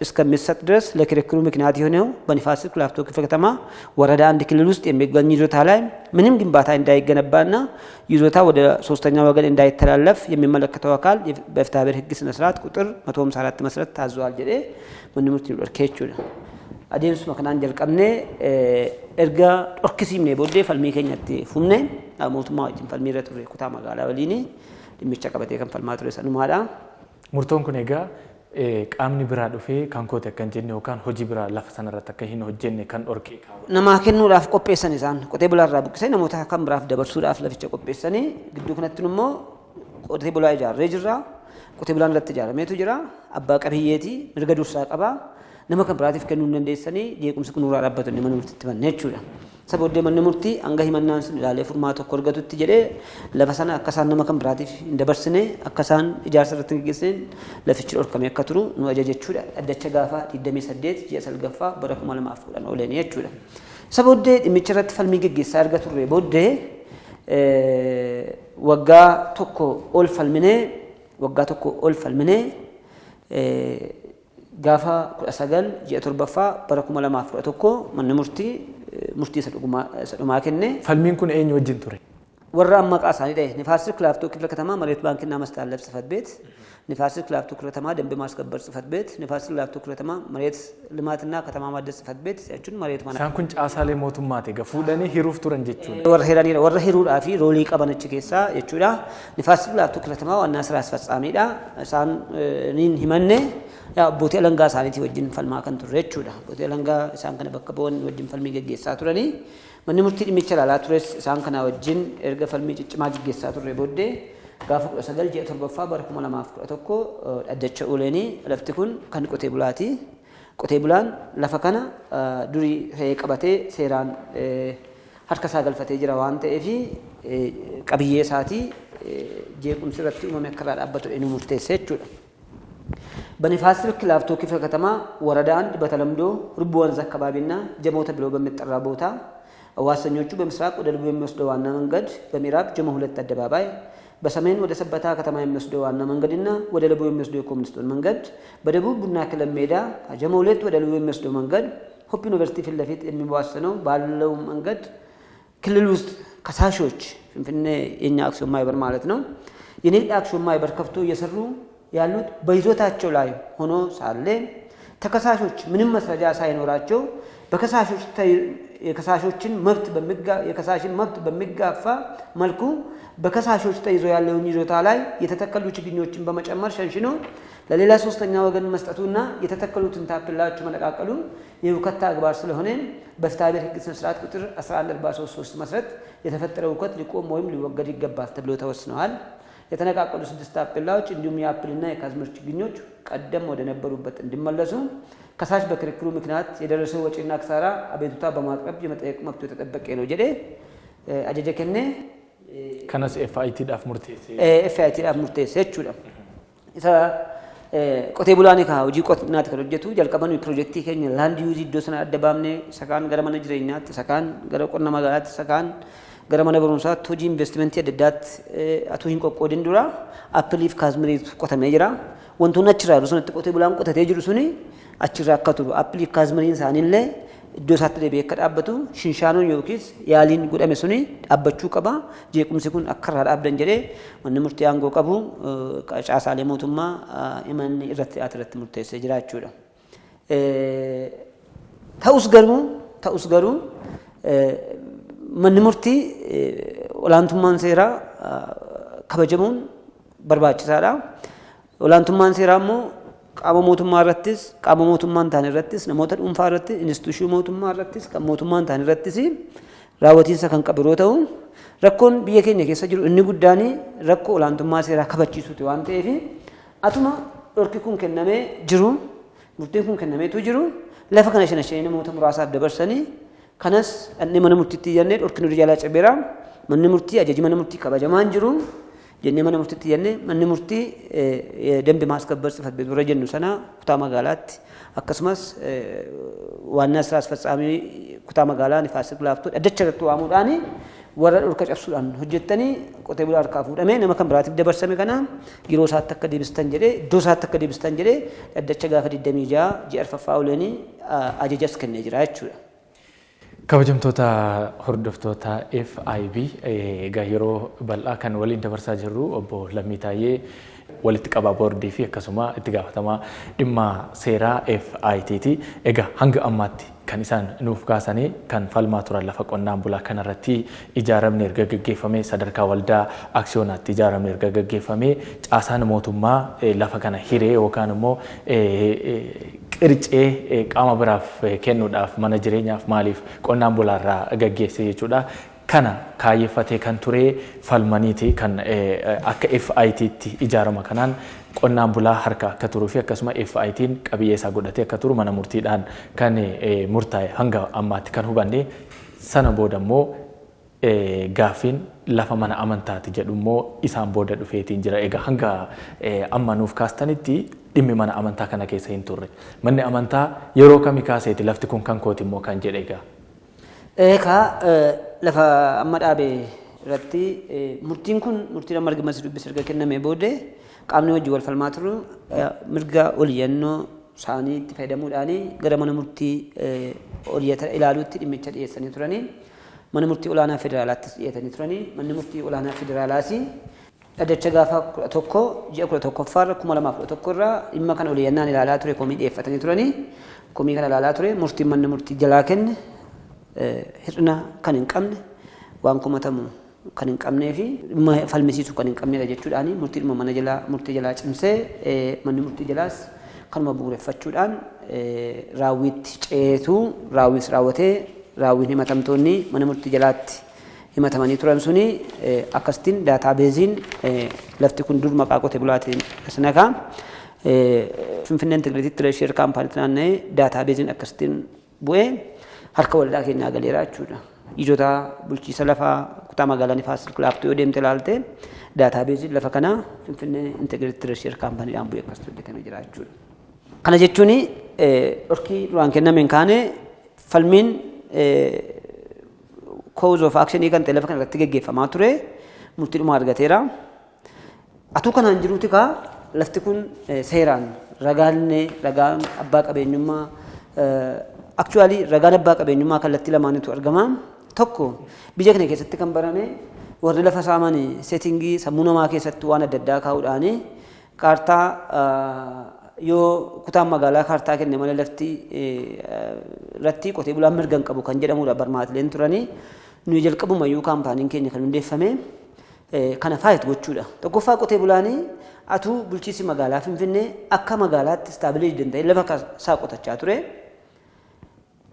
እስከሚሰጥ ድረስ ለክርክሩ ምክንያት የሆነው በንፋስ ስልክ ላፍቶ ክፍለ ከተማ ወረዳ 1 ክልል ውስጥ የሚገኝ ይዞታ ላይ ምንም ግንባታ እንዳይገነባና ይዞታ ወደ ሶስተኛ ወገን እንዳይተላለፍ የሚመለከተው አካል በፍትሐ ብሔር ሕግ ስነ ስርዓት ቁጥር 154 መሰረት ታዟል ጀዴ ምንምርት ይወርከቹ አዴንሱ መከናን ጀልቀምኔ ኤርጋ ዶርክሲምኔ ቦዴ ፈልሚ ከኛት ፉምኔ ሞቱማ ወጅን ፈልሚ ረቱሬ ኩታ ማጋላ ወሊኒ ድምቻ ቀበቴ ከን ፈልማቱሬ ሰኑማዳ murtoon kun egaa qaamni biraa dhufee kan koote akkan jenne yookaan hojii biraa lafa sanarratti akka hin hojjenne kan dhorkee kaa'u. Namaa kennuudhaaf qopheessan isaan qotee bulaarraa buqqisee namoota kan biraaf dabarsuudhaaf laficha qopheessanii gidduu kanatti immoo qotee bulaa ijaarree jirra. Qotee bulaan irratti ijaarameetu jira. Abbaa qabiyyeeti mirga dursaa qaba. Nama kan biraatiif kennuu hin dandeessanii jeequmsi kun irraa dhaabbatanii mana murtiitti banne jechuudha. Sabooddee manni murtii hanga himannaan sun ilaalee furmaata tokko argatutti jedhee lafa sana akka isaan nama kan biraatiif hin dabarsine akka isaan ijaarsa irratti gaggeesseen lafichi dhorkamee akka turu nu ajaja jechuudha. Addacha gaafa 28 ji'a salgaffaa bara 2010 ooleen jechuudha. Sabooddee dhimmicha irratti falmii gaggeessaa erga turre booddee waggaa tokko ol falminee gaafa 19 ji'a torbaffaa bara 2011 manni murtii isa dhumaa kenne. Falmiin kun eenyu wajjin ture? Warra maqaa isaanii dhahe ንፋስ ስልክ ላፍቶ ክፍለ ከተማ መሬት ባንክና ማስተላለፍ ጽሕፈት ቤት፣ ንፋስ ስልክ ላፍቶ ክፍለ ከተማ ደንብ ማስከበር ጽሕፈት ቤት፣ ንፋስ ስልክ ላፍቶ ክፍለ ከተማ መሬት ልማትና ከተማ ማደስ ጽሕፈት ቤት ያቹን መሬት ማና isaan kun caasalee mootummaati gafuudhanii hiruuf turan jechuudha. warra hiruudhaa fi roolii qabanichi keessaa jechuudha. ንፋስ ስልክ ላፍቶ ክፍለ ከተማ ዋና ስራ አስፈጻሚidha. isaan niin himanne yaa abbootii alangaa isaaniitii wajjin falmaa kan turre jechuudha. abbootii alangaa isaan kana bakka bu'an wajjin falmii gaggeessaa turanii manni murtii dhimmicha ilaalaa tures isaan kana wajjin erga falmii ciccimaa gaggeessaa turre booddee gaafa 19 ji'a torbaffaa bara 2011 addacha uleenii lafti kun kan qotee bulaati. Qotee bulaan lafa kana durii re'ee qabatee seeraan harka isaa galfatee jira waan ta'eef qabiyyee isaatii jeequmsi irratti uumame akka irraa dhaabbatu inni murteesse jechuudha. በንፋስ ስልክ ላፍቶ ክፍለ ከተማ ወረዳ 1 በተለምዶ ርቡ ወንዝ አካባቢና ጀሞተ ብሎ በሚጠራ ቦታ አዋሰኞቹ በምስራቅ ወደ ደቡብ የሚወስደው ዋና መንገድ በምዕራብ ጀሞ 2 አደባባይ በሰሜን ወደ ሰበታ ከተማ የሚወስደው ዋና መንገድና ወደ ደቡብ የሚወስደው የኮሙኒስቶን መንገድ በደቡብ ቡና ክለብ ሜዳ ጀሞ 2 ወደ ደቡብ የሚወስደው መንገድ ሆፕ ዩኒቨርሲቲ ፊት ለፊት የሚዋሰነው ባለው መንገድ ክልል ውስጥ ከሳሾች ፍንፍኔ የኛ አክሲዮን ማህበር ማለት ነው የንግድ አክሲዮን ማህበር ከፍቶ እየሰሩ ያሉት በይዞታቸው ላይ ሆኖ ሳለ ተከሳሾች ምንም መስረጃ ሳይኖራቸው የከሳሾችን መብት በሚጋፋ መልኩ በከሳሾች ተይዞ ያለውን ይዞታ ላይ የተተከሉ ችግኞችን በመጨመር ሸንሽኖ ለሌላ ሶስተኛ ወገን መስጠቱና የተተከሉትን ታፕላዎች መነቃቀሉ የውከት ተግባር ስለሆነ በፍትሐ ብሔር ሕግ ስነ ስርዓት ቁጥር 1143 መሰረት የተፈጠረው ውከት ሊቆም ወይም ሊወገድ ይገባል ተብሎ ተወስነዋል። የተነቃቀሉ 6 ታፕላዎች እንዲሁም የአፕልና የካዝምር ችግኞች ቀደም ወደ ነበሩበት እንዲመለሱ ከሳሽ በክርክሩ ምክንያት የደረሰው ወጪና ክሳራ አቤቱታ በማቅረብ የመጠየቅ መብቱ የተጠበቀ ነው ጀዴ አጀጀ ከነ kanas FIT ዳፍ ሙርቴሴ jechuudha. isa qotee bulaanii ka hojii qotnaati kan hojjetu jalqabanii piroojeektii keenya laand yuuz iddoo sana adda baafnee sakaan gara mana jireenyaatti sakaan gara qonna magaalaatti sakaan gara mana barumsaatti hojii investimentii adda addaatti atuu hin qoqqoodin dura appiliif kaazmiriitu qotamee jira. wantoonni achirraa jiru sanatti qotee bulaan qotatee jiru suni achirraa akka turu appiliif kaazmiriin isaaniillee iddoo isaatti deebi'ee akka dhaabbatu shinshaanoon yookiis yaaliin godhame suni dhaabbachuu qaba. jeequmsi kun akka irraa dhaabdan jedhee manni murtii aangoo qabu caasaalee mootummaa imanni irratti murteessee jira jechuudha. ta'us garuu manni murtii olaantummaan seeraa kabajamuun barbaachisaadha. olaantummaan seeraa immoo qaama mootummaa irrattis qaama mootummaan ta'an irrattis namoota dhuunfaa irrattis instituushinii mootummaa irrattis kan mootummaan ta'an irrattis raawwatiinsa kan qabu yoo ta'u rakkoon biyya keenya keessa jiru inni guddaan rakkoo olaantummaa seeraa kabachiisuuti waan ta'eef atuma dhorki kun kennamee jiru murtiin kun kennameetu jiru lafa kana shanashanii namoota muraasaaf dabarsanii kanas dhanni mana murtiitti iyyannee dhorki nu jalaa cabeera manni murtii ajaji mana murtii kabajamaan jiru jennee mana murtiitti iyyannee manni murtii dambi maaskabbar ጽሕፈት ቤት dura jennu sana kutaa magaalaatti akkasumas waannaa sira asfaxaamii kutaa magaalaa ንፋስ ስልክ ላፍቶ addacha irratti waamuudhaan warra dhulka cabsuudhaan hojjettanii qotee bulaa harkaa fuudhamee nama kan biraatiif dabarsame kana yeroo isaatti akka deebistan jedhee iddoo isaatti akka deebistan jedhee dhaddacha gaafa 26 ji'a arfaffaa olanii ajajas kennee jira jechuudha. Kabajamtoota hordoftoota FIB egaa yeroo bal'aa kan waliin dabarsaa jirru obbo Lammii Taayyee walitti qabaa boordii fi akkasuma itti gaafatamaa dhimma seeraa FITT egaa hanga ammaatti kan isaan nuuf kaasanii kan falmaa turan lafa qonnaan bulaa kanarratti ijaaramni erga gaggeeffamee sadarkaa waldaa aksiyoonaatti ijaaramni erga gaggeeffamee caasaan mootummaa lafa kana hiree yookaan immoo qircee qaama biraaf kennuudhaaf mana jireenyaaf maaliif qonnaan bulaarraa gaggeesse jechuudha. Kana kaayeffatee kan ture falmaniiti kan akka FITtti ijaarama kanaan qonnaan bulaa harka akka turuu fi akkasuma FIT'n qabiyyee isaa godhatee akka turu mana murtiidhaan kan murtaa'e hanga ammaatti kan hubanne sana booda immoo gaaffiin lafa mana amantaati jedhu immoo isaan booda dhufeetiin jira. Egaa hanga amma nuuf kaastanitti dhimmi mana amantaa kana keessa hin turre. Manni amantaa yeroo kamii kaaseeti lafti kun kan kooti immoo kan jedhe egaa. Lafa amma dhaabee irratti murtiin kun murtiin amma argamas dubbis erga kennamee booddee qaamni hojii wal falmaa turu mirga oliyyannoo isaanii itti fayyadamuudhaan gara mana murtii oliyyata ilaaluutti dhimmicha dhiyeessanii turanii mana murtii olaanaa federaalaattis dhiyeessanii turanii manni murtii olaanaa federaalaas dhaddacha gaafa 11 ji'a 11ffaarra 2011 irraa dhimma kana oliyyannaan ilaalaa ture komii dhiyeeffatanii turanii komii kana ilaalaa ture murtiin manni murtii jalaa kenne hir'ina kan hin qabne waan komatamu kan hin qabnee fi falmisiisu kan hin qabnedha jechuudhaan murtiidhuma mana jalaa murtii jalaa cimsee manni murtii jalaas kanuma bu'uureffachuudhaan raawwiitti ceetu raawwiis raawwatee raawwiin himatamtoonni mana murtii jalaatti himatamanii turan suni akkasitiin daataabeeziin lafti kun dur maqaa qotee bulaatiin asnakaa Finfinnee Integrated Treasury Kaampaaniitti naanna'ee daataabeeziin akkasitiin bu'ee harka waldaa keenyaa galeera jechuudha. Ijota bulchiisa lafaa kutaa magaalaa Nifaas Silkilaaftuu yoo deemte ilaalte daataabeeziin lafa kanaa Finfinnee Integrated Treasury Kaampaaniidhaan bu'ee akkasitti hojjetamee jira jechuudha. Kana jechuun dhorkii duraan kennameen kaane falmiin cause of action kan ta'e lafa kana irratti gaggeeffamaa ture murtiidhuma argateera. Atuu kanaan jiruuti kaa lafti kun seeraan ragaan abbaa qabeenyummaa actually ragaan abbaa qabeenyummaa kallattii lamaanitu argama. Tokko biyya kana keessatti kan barame warri lafa saaman seetingii sammuu namaa keessatti waan adda addaa kaa'uudhaan kaartaa yoo kutaan magaalaa kaartaa kenne malee lafti irratti qotee bulaan mirga hin qabu kan jedhamudha barmaatileen turanii nuyi jalqabumayyuu kaampaaniin keenya kan hundeeffame kana faayit gochuudha. Tokkoffaa qotee bulaanii atuu bulchiisi magaalaa Finfinnee akka magaalaatti istaabileej danda'e lafa isaa qotachaa ture.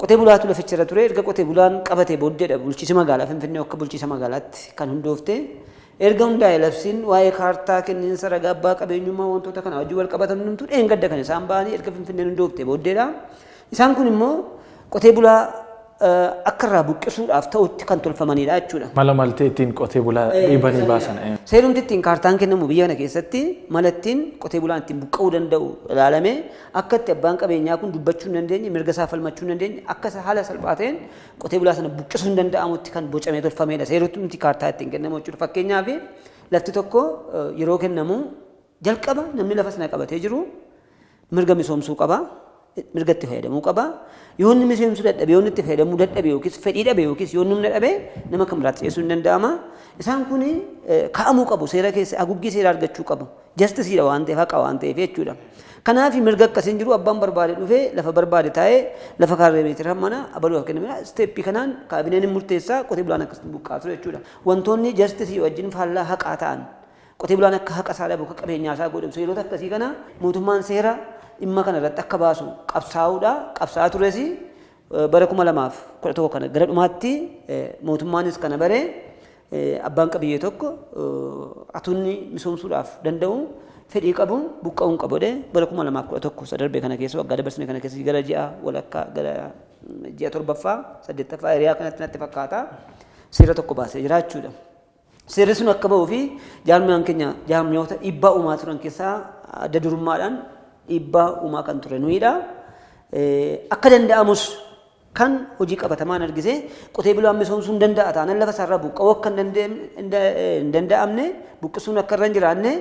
Qotee bulaatu lafichirra ture erga qotee bulaan qabatee booddeedha bulchiisa magaalaa Finfinnee akka bulchiisa magaalaatti kan hundoofte erga hundaa'e labsiin waa'ee kaartaa kenniinsa ragaa abbaa qabeenyummaa wantoota kana wajjin wal qabatan hundumtuu dheengadda kan isaan ba'anii erga Finfinneen hundoofte booddeedha. Isaan kun immoo qotee bulaa akka irraa buqqisuudhaaf ta'utti kan tolfamanidha jechuudha. Mala maltee ittiin qotee bulaa dhiibanii baasan. Seerumti ittiin kaartaan kennamu biyya kana keessatti mala ittiin qotee bulaan ittiin buqqa'uu danda'u ilaalamee akka itti abbaan qabeenyaa kun dubbachuu hin dandeenye mirga isaa falmachuu hin dandeenye akka haala salphaateen qotee bulaa sana buqqisuu hin danda'amutti kan bocamee tolfamedha. Seerumti kaartaa ittiin kennamu jechuudha. Fakkeenyaaf lafti tokko yeroo kennamu jalqaba namni lafa sana qabatee jiru mirga misoomsuu qaba. Mirga itti fayyadamuu qaba. Yoo inni misoomsuu dadhabe yoo inni itti fayyadamuu dadhabe yookiis fedhii dhabe yookiis yoo inni dhabe nama kam biraatti dhiyeessuu hin danda'ama. Isaan kun kaa'amuu qabu seera keessa haguuggii seeraa argachuu qabu. Jastisiidha waan ta'eef haqa waan ta'eef jechuudha. Kanaaf mirga akkasiin jiru abbaan barbaade dhufee lafa barbaade taa'ee lafa kaarree meetira mana abaluuf kennamedha. Steeppii kanaan kaabineen murteessaa qotee bulaan akkasitti buqqaasu jechuudha. Wantoonni jastisii wajjin faallaa haqaa ta'an qotee bulaan akka haqa isaa dhabu akka qabeenyaa isaa godhamsu yeroo akkasii kana mootummaan seera dhimma kana irratti akka baasu qabsaa'uudha. Qabsaa'aa tures bara 2011 kana gara dhumaatti mootummaanis kana baree abbaan qabiyyee tokko atunni misoomsuudhaaf danda'u fedhii qabu buqqa'uun qabode bara 2011 sadarbee kana keessa waggaa dabarsine kana keessa gara ji'a walakkaa gara ji'a 7ffaa 8ffaa hiriyaa kanatti natti fakkaata seera tokko baasee jira jechuudha. Seerri sun akka ba'uu fi jaarmiyaan keenya jaarmiyoota dhiibbaa uumaa turan keessaa adda durummaadhaan dhiibbaa uumaa kan ture nuyidha. Akka danda'amus kan hojii qabatamaan argise qotee bulaan misoomsuu hin danda'a taanaan lafa isaarraa buqqa'uu akka hin danda'amne buqqisuun akka irra hin jiraanne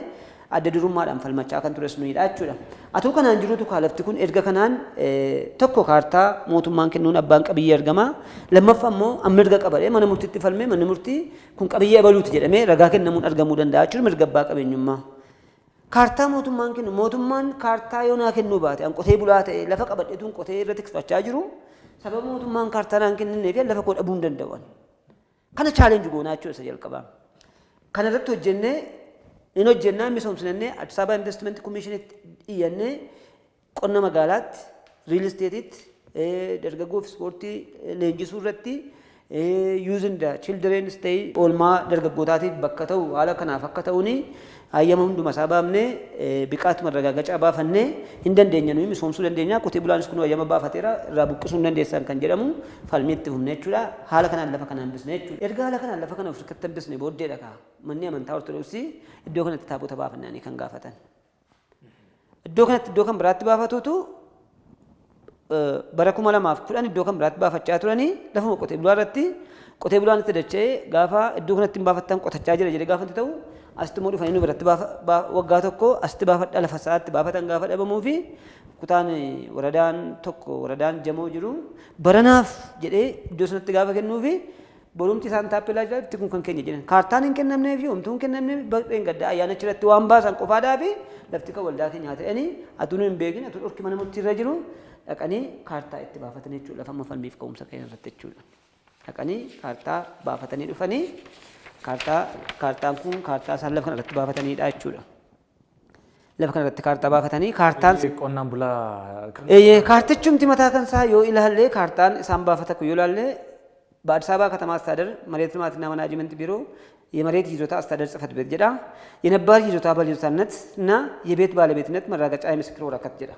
adda durummaadhaan falmachaa kan tures nuyidha jechuudha. Atuu kanaan jirutu kaalafti kun erga kanaan tokko kaartaa mootummaan kennuun abbaan qabiyyee argama. Lammaffaa immoo amma erga qabalee mana murtiitti falmee manni murtii kun qabiyyee baluuti jedhamee ragaa kennamuun argamuu danda'a jechuudha mirga abbaa qabeenyummaa. Kaartaa mootummaan kennu mootummaan kaartaa yoo naa kennuu baate an qotee bulaa ta'e lafa qabadheetuun qotee irratti tikfachaa jiru sababa mootummaan kaartaa naan kenninee fi lafa koo dhabuu hin danda'an. Kana chaalenji goonaa jechuudha isa jalqabaa. Kana irratti hojjennee in hojjennaa misoomsinannee Addis Ababa Investment Commissionitti iyyannee qonna magaalaatti riil isteetitti dargaggoof ispoortii leenjisuu irratti using the children's day oolmaa dargaggootaatiif bakka ta'u haala kanaaf akka ta'uuni hayyama hunduma isaa baafnee biqaatuma ragaagacaa baafannee hin dandeenya nuyi misoomsuu dandeenya qotee bulaanis kun hayyama baafateera irraa buqqisuu hin dandeessan kan jedhamu falmiitti humne jechuudha haala kanaan lafa kanaan bisne jechuudha erga haala kanaan lafa kana ofirratti bisne booddeedha kaa manni amantaa ortodoksii iddoo kanatti taabota baafannanii kan gaafatan iddoo kanatti iddoo kan biraatti baafatuutu bara 2010 iddoo kan biraatti baafachaa turanii lafuma qotee bulaa irratti qotee bulaan itti dachee gaafa iddoo kanatti hin baafattan qotachaa jira jedhee gaafa ta'u asitti immoo dhufanii nu biratti waggaa tokko asitti baafadha lafa isaatti baafatan gaafa dhabamuu fi kutaan waradaan tokko waradaan jamoo jiru baranaaf jedhee iddoo sanatti gaafa kennuu fi borumti isaan taappellaa jira itti kun kan keenya jedhan kaartaan hin kennamnee fi homtuu hin kennamnee baqeen gadda ayyaana achirratti waan baasan qofaadhaa fi lafti kan waldaa keenyaa ta'anii atuu hin beekin atuu dhorki mana murtii irra jiru dhaqanii kaartaa itti baafatan jechuudha lafa amma falmiif ka'umsa keenya irratti jechuudha dhaqanii kaartaa baafatanii dhufanii kaartaan kun kaartaa isaan lafa kanarratti baafataniidha jechuudha. Lafa kanarratti kaartaa baafatanii kaartaan qonnaan bulaa kaartichumti mataa kan isaa yoo ilaalle kaartaan isaan baafatan yoo ilaalle በአዲስ አበባ ከተማ አስተዳደር መሬት ልማትና ማናጅመንት ቢሮ የመሬት ይዞታ አስተዳደር ጽሕፈት ቤት ጀዳ የነባር ይዞታ ባለይዞታነት እና የቤት ባለቤትነት መረጋገጫ የምስክር ወረቀት ጀዳ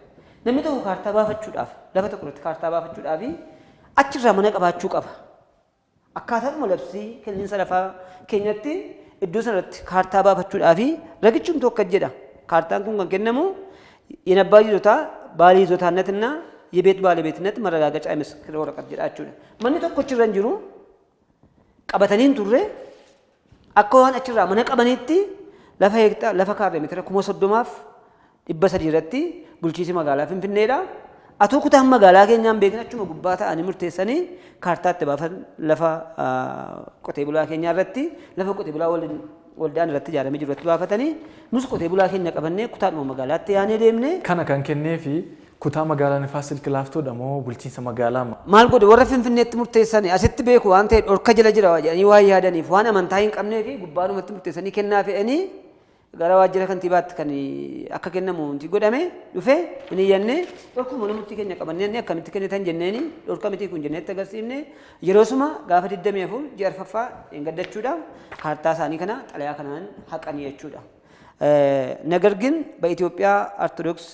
ነሚተው ካርታ ባፈቹዳፍ ለፈተቁረት ካርታ ባፈቹዳፊ አችራ መነቀባቹ ቀባ አካታም ለብሲ ከሊን ሰለፋ ከኘቲ እዱሰረት ካርታ ባፈቹዳፊ ረግቹም ተወከጀዳ ካርታን ኩን ከነሙ የነባር ይዞታ ባለይዞታነትና የቤት ባለቤትነት መረጋገጫ የምስክር ወረቀት ጀዳችሁ ማን ተቆች ረንጅሩ ቀበተኒን ቱሬ አከዋን አችራ ማነ ቀበኔቲ ለፈይቅታ ለፈካረ ሜትር ኩሞ ሶዶማፍ ዲበሰዲ ረቲ ቡልቺሲ መጋላ ፍንፍኔዳ አቶ ኩታም መጋላ ከኛም ቤክናችሁ መጉባታ አኒ ምርቴሰኒ ካርታት ባፈን ለፈ ቆቴ ቡላ ከኛ ረቲ ለፈ ቆቴ ቡላ ወልዳን ረቲ ጃረሚ ጅረቱ ባፈተኒ ኑስ ቆቴ ቡላ ከኛ ቀበኔ ኩታን መጋላት ያኔ ደምኔ ከነ kan kenneefi kutaa magaalaa Nifaasil Kilaaftoo dhamoo bulchiinsa magaalaa maal godhe warra Finfinneetti murteessanii asitti beeku waan ta'e dhorka jala jira jedhanii waan yaadaniif waan amantaa hin qabnee fi gubbaanumatti murteessanii kennaa fe'anii gara waajjira kantiibaatti kan akka kennamu wanti godhame dhufe hin iyyannee dhorkuma mana murtii keenya qabannee akkamitti kennitan jenneeni dhorka miti kun jenneetti agarsiifne yeroosuma gaafa 24 ji'a arfaffaa gaddachuudha kaartaa isaanii kana xalayaa kanaan haqanii jechuudha. ነገር ግን በኢትዮጵያ ኦርቶዶክስ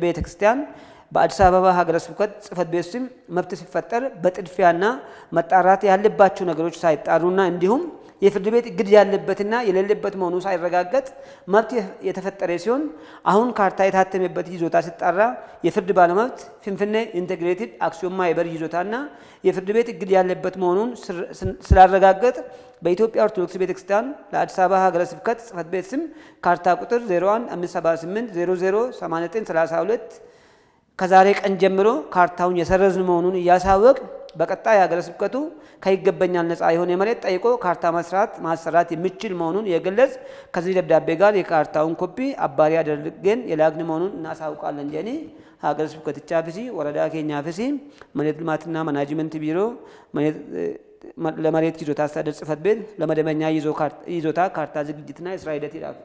ቤተክርስቲያን በአዲስ አበባ ሀገረ ስብከት ጽሕፈት ቤት ስም መብት ሲፈጠር በጥድፊያና መጣራት ያለባቸው ነገሮች ሳይጣሩና እንዲሁም የፍርድ ቤት እግድ ያለበትና የሌለበት መሆኑ ሳይረጋገጥ መብት የተፈጠረ ሲሆን አሁን ካርታ የታተመበት ይዞታ ሲጣራ የፍርድ ባለመብት ፍንፍኔ ኢንተግሬትድ አክሲዮን ማህበር ይዞታና የፍርድ ቤት እግድ ያለበት መሆኑን ስላረጋገጥ በኢትዮጵያ ኦርቶዶክስ ቤተክርስቲያን ለአዲስ አበባ ሀገረ ስብከት ጽሕፈት ቤት ስም ካርታ ቁጥር 0157800932 ከዛሬ ቀን ጀምሮ ካርታውን የሰረዝን መሆኑን እያሳወቅ በቀጣይ ሀገረ ስብከቱ ከይገባኛል ነፃ የሆነ መሬት ጠይቆ ካርታ ማሰራት የሚችል መሆኑን የገለጽ ከዚህ ደብዳቤ ጋር የካርታውን ኮፒ አባሪ አድርገን የላክን መሆኑን እናሳውቃለን። ጀኒ ሀገረ ስብከት ቻፍሲ ወረዳ ኬኛ ፍሲ መሬት ልማትና ማናጅመንት ቢሮ ለመሬት ይዞታ አስተዳደር ጽሕፈት ቤት ለመደበኛ ይዞታ ካርታ ዝግጅትና የስራ ሂደት ይላል።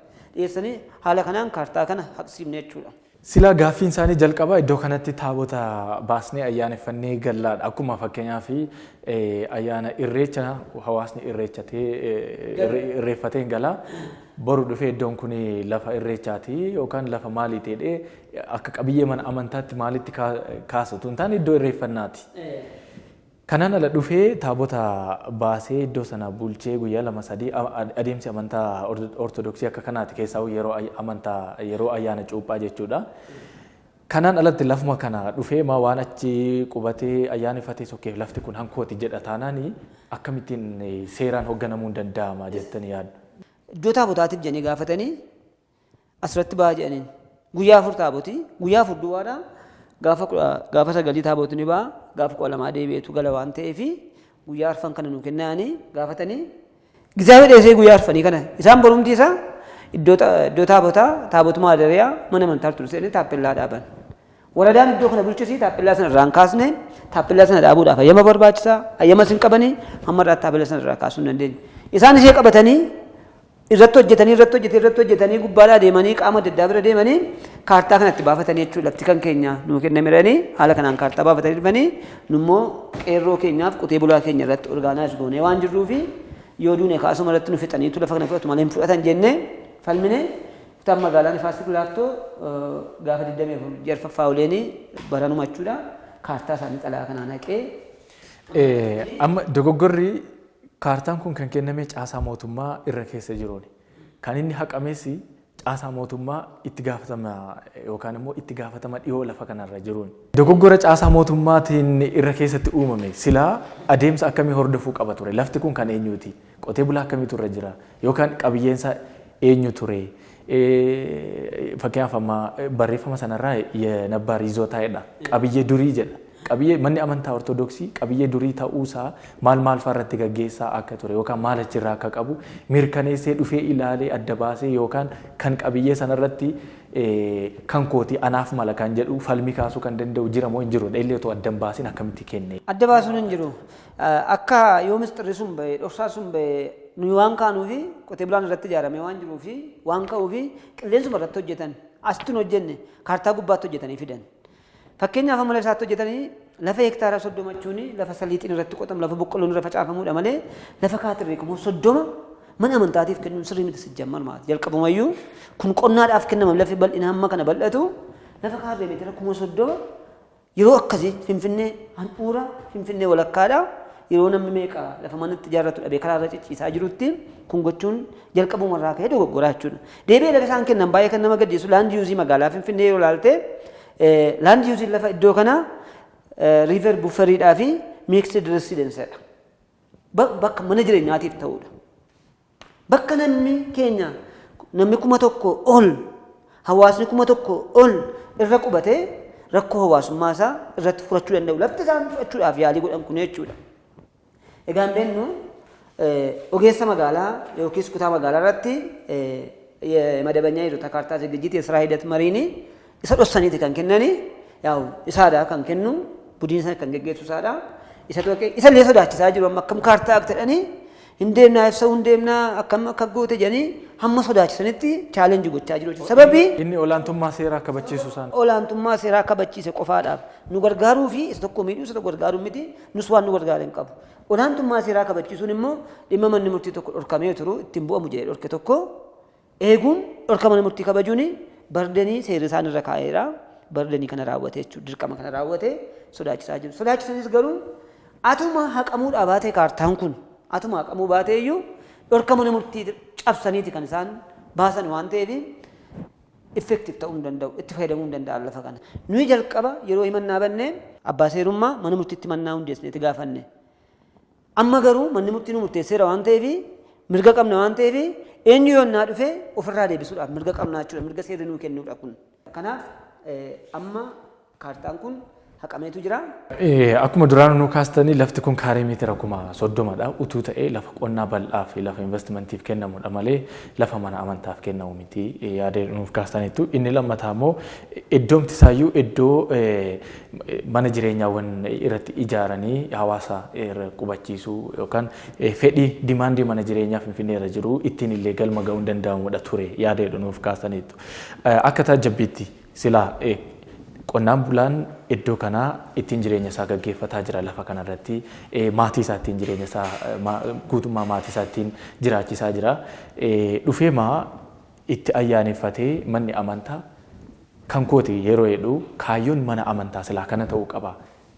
የሰኒ ሀለ ከናን ካርታ ከነ ሀቅሲም ነችላ Sila gaaffiin isaanii jalqaba iddoo kanatti taabota baasnee ayyaaneffannee gallaadha. Akkuma fakkeenyaaf ayyaana irreecha hawaasni irreeffatee galaa boru dhufee iddoon kun lafa irreechaati yookaan lafa maalii ta'ee akka qabiyyee mana amantaatti maalitti kaasatu hin taane iddoo irreeffannaati. Kanaan ala dhufee taabota baasee iddoo sana bulchee guyyaa 2-3 adeemsi amantaa ortodoksii akka kanaati keessaa yeroo ayyaana cuuphaa jechuudha. Kanaan alatti lafuma kana dhufee maa waan achi qubatee ayyaanifatee sokkeef lafti kun hankooti jedha taanaani akkamittiin seeraan hoogganamuun danda'ama jettanii yaaddu? Iddoo taabotaatiif jedhanii gaafatanii asirratti ba'a jedhaniin guyyaa 4 taabotii guyyaa 4 duwwaadha gaafa 9 taabotii ni ba'a gaafa 12 deebi'eetu gala waan ta'eef guyyaa 4 kana nuu kennanii gaafatanii gizaafi dheesee guyyaa 4 kana isaan borumti isaa iddoo taabotuma adariyaa mana amantaa turseeni taappellaa dhaaban. Waradaan iddoo kana bulchisi taappellaa sana irraan kaasne taappellaa sana dhaabuudhaaf ayyama barbaachisaa ayyama sin qabanii hamma irraa taappellaa sana irraa kaasuu hin dandeenye. Isaan ishee qabatanii irratti hojjetanii gubbaadhaa deemanii qaama adda addaa bira deemanii kaartaa kanatti baafatanii jechuudha lafti kan keenya nuu kennamiranii haala kanaan kaartaa baafatanii dhufanii nummoo qeerroo keenyaaf qotee bulaa keenya irratti orgaanaayis goonee waan jirruufi yoo duune kaasuma irratti nu fixaniitu lafa kana fudhatu malee hin fudhatan jennee falmine kutaan magaalaan ifaasii gulaaftoo gaafa 24 jarfaffaa oleenii baranuma jechuudha kaartaa isaanii xalaa kanaan haqee. Amma dogoggorri kaartaan kun kan kenname caasaa mootummaa irra keessa jiruuni. Kan inni haqames caasaa mootummaa itti gaafatama yookaan immoo itti gaafatama dhiyoo lafa kanarra jiruuni. Dogoggora caasaa mootummaatiin irra keessatti uumame silaa adeemsa akkamii hordofuu qaba ture? Lafti kun kan eenyuuti? Qotee bulaa akkamiitu irra jira? Yookaan qabiyyeensa eenyu ture? Fakkeenyaaf amma barreeffama sanarraa nabbaar yizootaa'edha. Qabiyyee durii jedha. Qabiyyee manni amantaa ortodoksii qabiyyee durii ta'uusaa maal fa'arratti gaggeessaa akka ture yookaan maal achirraa akka qabu mirkaneessee dhufee ilaalee adda baasee yookaan kan qabiyyee sanarratti kan kooti anaaf mala kan jedhu falmii kaasuu kan danda'u jira moo hin jiru? Illee otoo adda hin baasiin akkamitti kenne? Adda baasuun hin jiru. Akka yoo misxirri sun ba'e dhoksaa sun ba'e nuyi waan kaanuufi qotee bulaan irratti ijaarame waan jiruufi waan ka'uufi qilleensuma irratti hojjetan asitti hin hojjenne kaartaa gubbaatti hojjetanii fidan. Fakkeenyaaf amma lafa hojjetanii lafa hektaara 30 jechuun lafa saliixiin irratti qotamu lafa boqqolloon irra facaafamuudha malee lafa kaatirree kuma 30 mana amantaatiif kennuun sirrii miti sijjamman maati. Jalqabumayyuu kun qonnaadhaaf kennama lafi bal'ina hamma kana bal'atu lafa kaatirree meetira kuma 30 yeroo akkasii finfinnee handhuura finfinnee walakkaadha yeroo namni meeqa lafa manatti ijaarratu dhabee karaa irra cicciisaa jirutti kun gochuun jalqabumarraa ka'ee dogoggoraa jechuudha. Deebi'ee lafa isaan kennan baay'ee kan nama gaddisiisu laandi yuuzii magaalaa finfinnee yeroo ilaalte laandi yuuziin lafa iddoo kana riiver bufferiidhaa fi miiksid residenseedha. Bakka mana jireenyaatiif ta'uudha. Bakka namni keenya namni 1,000 ol hawaasni 1,000 ol irra qubatee rakkoo hawaasummaa isaa irratti furachuu danda'u. Lafti isaan fudhachuudhaaf yaalii godhan kun jechuudha. Egaan beennu ogeessa magaalaa yookiis kutaa magaalaa irratti madabanyaa yeroo kaartaa zigijjiitii Israa Hidat Mariini isa dhossaniiti kan kennani yaa'u isaadha kan kennu budiin sana kan geggeessu isaadha. Isa illee sodaachisaa jiru amma akkam kaartaa akka ta'anii hin deemnaa ibsa hin deemnaa akkam akka goote jedhanii hamma sodaachisanitti chaalenjii gochaa jiru. Sababii inni olaantummaa seeraa kabachiisu isaan. Olaantummaa seeraa kabachiise qofaadhaaf nu gargaaruu fi isa tokko miidhuu isa tokko gargaaruu miti nus waan nu gargaare hin qabu. Olaantummaa seeraa kabachiisuun immoo dhimma manni murtii tokko dhorkamee turu ittiin bu'amu jedhee dhorke tokko eeguun dhorka mana murtii kabajuun bardanii seerri isaan irra kaa'eera. Bardanii kana raawwate jechuudha. Dirqama kana raawwate sodaachisaa jiru. Sodaachisanis garuu atuma haqamuudhaa baatee kaartaan kun atuma haqamuu baatee iyyuu dhorka mana murtii cabsaniiti kan isaan baasan waan ta'eef effektiif ta'uu hin danda'u. Itti fayyadamuu hin danda'an lafa kana. Nuyi jalqaba yeroo himannaa banne abbaa seerummaa mana murtiitti mannaa hundeessneeti gaafanne. Amma garuu manni murtii nu murteesseera waan ta'eef mirga qabna waan ta'eef eenyu yoonnaa dhufee ofirraa deebisuudhaaf mirga qabnaa jechuudha. Mirga seerri nuu kennuudha kun. Kanaaf amma kaartaan kun haqameetu jira. Akkuma duraan nu kaastanii lafti kun kaaree meetira 30dha. Utuu ta'ee lafa qonnaa bal'aa fi lafa investimentiif kennamudha malee lafa mana amantaaf kennamu miti yaada nuuf kaastaniitu. Inni lammataa immoo iddoomti isaayyuu iddoo mana jireenyaawwan irratti ijaaranii hawaasa irra qubachiisuu yookaan fedhii dimaandii mana jireenyaa Finfinnee irra jiru ittiin illee galma ga'uu hin danda'amudha ture yaada nuuf kaastaniitu. Akka taajabbiitti silaa qonnaan bulaan iddoo kanaa ittiin jireenya isaa gaggeeffataa jira lafa kanarratti maatii isaa ittiin jireenya isaa guutummaa maatii isaa ittiin jiraachisaa jira. Dhufee itti ayyaaneffatee manni amantaa kan kooti yeroo jedhu kaayyoon mana amantaa silaa kana ta'uu qaba.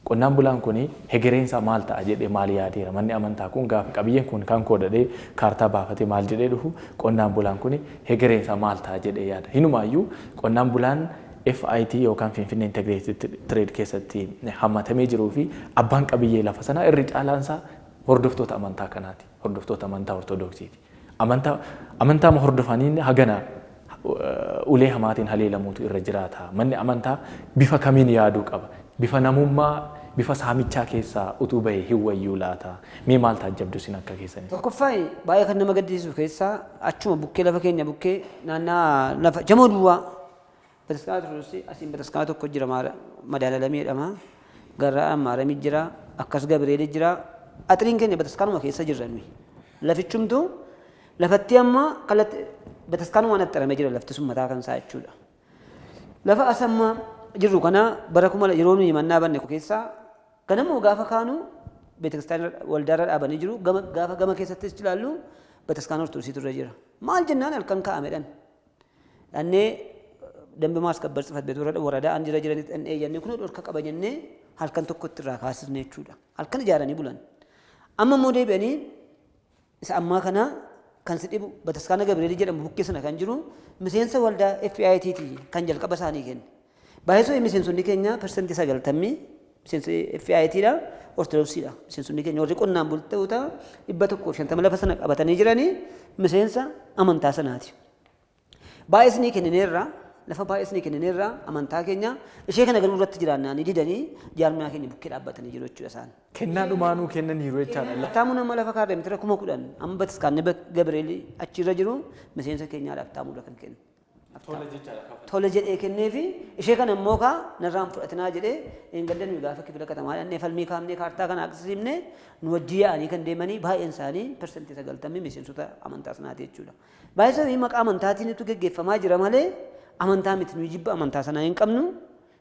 Qonnaan bulaan kun hegereensa maal ta'a jedhee maal yaadeera manni amantaa kun gaafa qabiyyeen kun kan koodhadhee kaartaa baafatee maal jedhee dhufu qonnaan bulaan kun hegereensa maal ta'a jedhee yaada. Hinumaayyuu qonnaan bulaan FIT yookaan Finfinnee Integrated Trade keessatti hammatamee jiruu fi abbaan qabiyyee lafa sanaa irri caalaansaa hordoftoota amantaa kanaati. Hordoftoota amantaa Ortodoksiiti. Amantaa hordofaniin hagana ulee hamaatiin haleelamuutu irra jiraata. Manni amantaa bifa kamiin yaaduu qaba. Bifa namummaa bifa saamichaa keessaa utuu bahee hin wayyuu laata. Mee maal taajjabdu isin akka keessanii? Tokkoffaa baay'ee kan nama gaddisiisu keessaa achuma bukkee lafa keenya bukkee naannaa lafa jamoo duwwaa bataskaana turuusi asiin bataskaana tokko jira madaalamee jedhama. Garraa maaramii jira akkas Gabreelii jira. Axiriin keenya bataskaanuma keessa jirran lafichumtu lafatti amma kalatti bataskaanuma naxxaramee jira lafti sun mataa kan isaa jechuudha. Lafa asammaa jirru kana bara kuma yeroo nuyi mannaa banne keessaa ganamoo gaafa kaanu beetekristaan waldaarra dhaabanii jiru gaafa gama keessattis ilaallu bataskaana ortodoksii turre jira. Maal jennaan halkan kaa'amedhan. Dhannee dambe maaskabbar ጽሕፈት ቤት ወረዳ አንድ jira jiranitti dhannee eeyyannee kun dhorka qaba jennee halkan tokkotti irraa kaasisne jechuudha. Halkan ijaaranii bulan. Amma immoo deebi'anii isa ammaa kana kan si dhibu bataskaana Gabreelii jedhamu bukkee sana kan jiru miseensa waldaa FIT kan jalqaba isaanii kenne. Baay'isoo miseensonni keenya persentii 90 miseensa FIT dha Ortodoksii dha. Miseensonni keenya warri qonnaan bultoota 150 lafa sana qabatanii jiranii miseensa amantaa sanaati. Baay'isni kennineerra lafa baay'isni kennineerra amantaa keenya ishee kana garuu irratti jiraannanii didanii jaarmiyaa keenya bukkee dhaabbatanii jiru jechuudha isaan. Kennaa dhumaanuu kennaniiru jechaadha. Taamuu nama lafa kaarraa mitira 10,000 amma bataskaanni Gabreelii achirra jiru miseensa keenyaadhaaf taamuudha kan kennu. Tole jedhee kenneefi ishee kana immoo kaa narraan fudhatinaa jedhee eeggaddan gaafa kifila katamaa dhannee falmii kaafnee kaartaa kana agarsiifne nu wajjii yaa'anii kan deemanii baay'een isaanii persentii 90 miseensota amantaa sanaati jechuudha. Baay'ee maqaa amantaatiin geggeeffamaa jira malee amantaa miti nuyi jibba amantaa sanaa hin qabnu.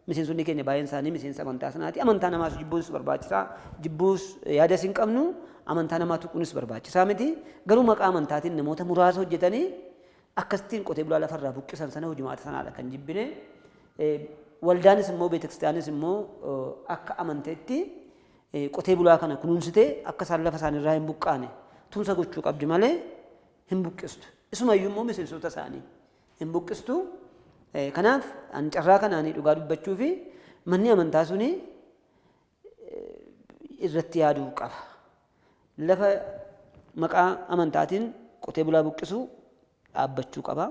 Miseensonni keenya baay'een isaanii miseensa amantaa sanaati. Amantaa namaas jibbuus barbaachisaa jibbuus yaadas hin qabnu. Amantaa namaa tuquunis barbaachisaa miti. Garuu maqaa amantaatiin namoota muraasa hojjetanii akkasitiin qotee bulaa lafarraa buqqisan sana hojimaata sanaadha kan jibbine. Waldaanis immoo beetekiristaanis immoo akka amanteetti qotee bulaa kana kunuunsitee akka isaan lafa isaaniirraa hin buqqaane tumsa gochuu qabdi malee hin buqqistu. Isumayyuu immoo miseensota isaanii hin buqqistu. Kanaaf carraa kanaanii dhugaa dubbachuu fi manni amantaa suni irratti yaaduu qaba. Lafa maqaa amantaatiin qotee bulaa buqqisuu dhaabbachuu qaba.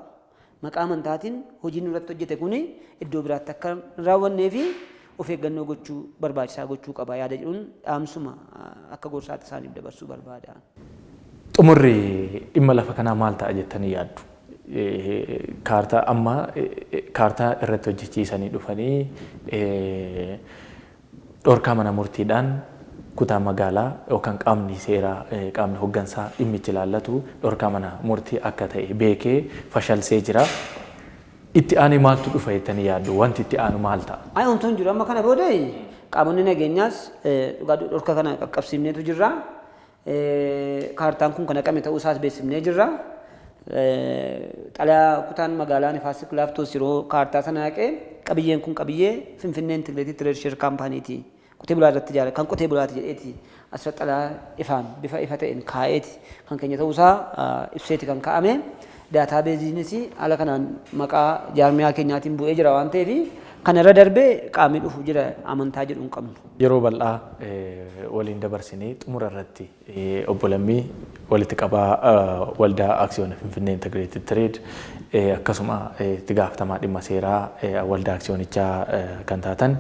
Maqaa amantaatiin hojiin irratti hojjete kuni iddoo biraatti akka hin raawwannee fi of eeggannoo gochuu barbaachisaa gochuu qaba yaada jedhuun dhaamsuma akka gorsaatti isaaniif dabarsuu barbaada. Xumurri dhimma lafa kanaa maal ta'a jettanii yaaddu? Kaartaa amma kaartaa irratti hojjechiisanii dhufanii dhorkaa mana murtiidhaan kutaa magaalaa yookaan qaamni seeraa qaamni hoggansaa dhimmichi ilaallatu dhorkaa mana murtii akka ta'e beekee fashalsee jira. Itti aanee maaltu dhufa jettanii yaaddu? Wanti itti aanu maal ta'a? Wantoonni jiru amma kana booda qaamonni nageenyaas dhorkaa kana qaqqabsiifneetu jirra. Kaartaan kun kan haqame ta'uu isaas beeksifnee jirra. Xalayaa kutaan magaalaa Nifaasik Laaftoos yeroo kaartaa sana haqee qabiyyeen kun qabiyyee Finfinnee Integrated Trade Company'ti. Qotee bulaa irratti ijaarame kan qotee bulaati jedheeti asirratti xalayaa ifaan bifa ifa ta'een kaa'eeti kan keenya ta'uusaa ibseeti kan kaa'ame. Daataabeeziinis haala kanaan maqaa jaarmiyaa keenyaatiin bu'ee jira waan ta'eef kana irra darbee qaamni dhufu jira amantaa jedhu hin qabnu. Yeroo bal'aa waliin dabarsinee xumura irratti obbo Lammii walitti qabaa waldaa aksiyoona Finfinnee Integrated Trade akkasuma itti gaafatamaa dhimma seeraa waldaa aksiyoonichaa kan taatan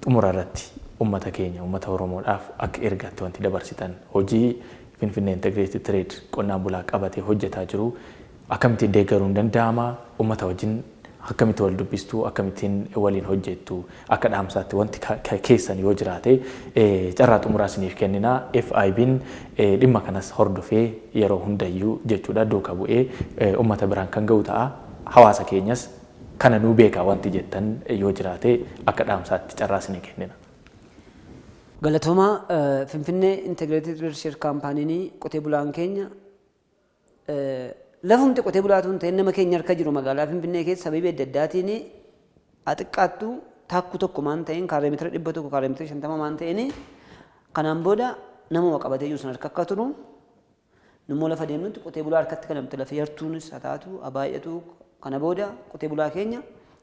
xumura irratti uummata keenya uummata Oromoodhaaf akka ergaatti wanti dabarsitan hojii Finfinnee Integrated Trade qonnaan bulaa qabatee hojjetaa jiru akkamittiin deeggaruun danda'ama uummata wajjin akkamitti wal dubbistu akkamittiin waliin hojjettu akka dhaamsaatti wanti keessan yoo jiraate carraa xumuraa isiniif kennina. FIB'n dhimma kanas hordofee yeroo hundayyuu jechuudha duuka bu'ee uummata biraan kan ga'u ta'a. Hawaasa keenyas kana nuu beekaa wanti jettan yoo jiraate akka dhaamsaatti carraa isinii kennina. Galatooma Finfinnee Integrated Trade Company'n qotee bulaan keenya lafumti qotee bulaatuun ta'e nama keenya harka jiru magaalaa Finfinnee keessa sababii adda addaatiin xiqqaattu takkuu tokko maan ta'een kaaree meetira 100 kaaree meetira 50 maan ta'een kanaan booda nama qabatee jiru san harka akka turu nummoo lafa deemnutti qotee bulaa harkatti kan namtu lafa yartuunis haa taatu abaay'atu kana booda qotee bulaa keenya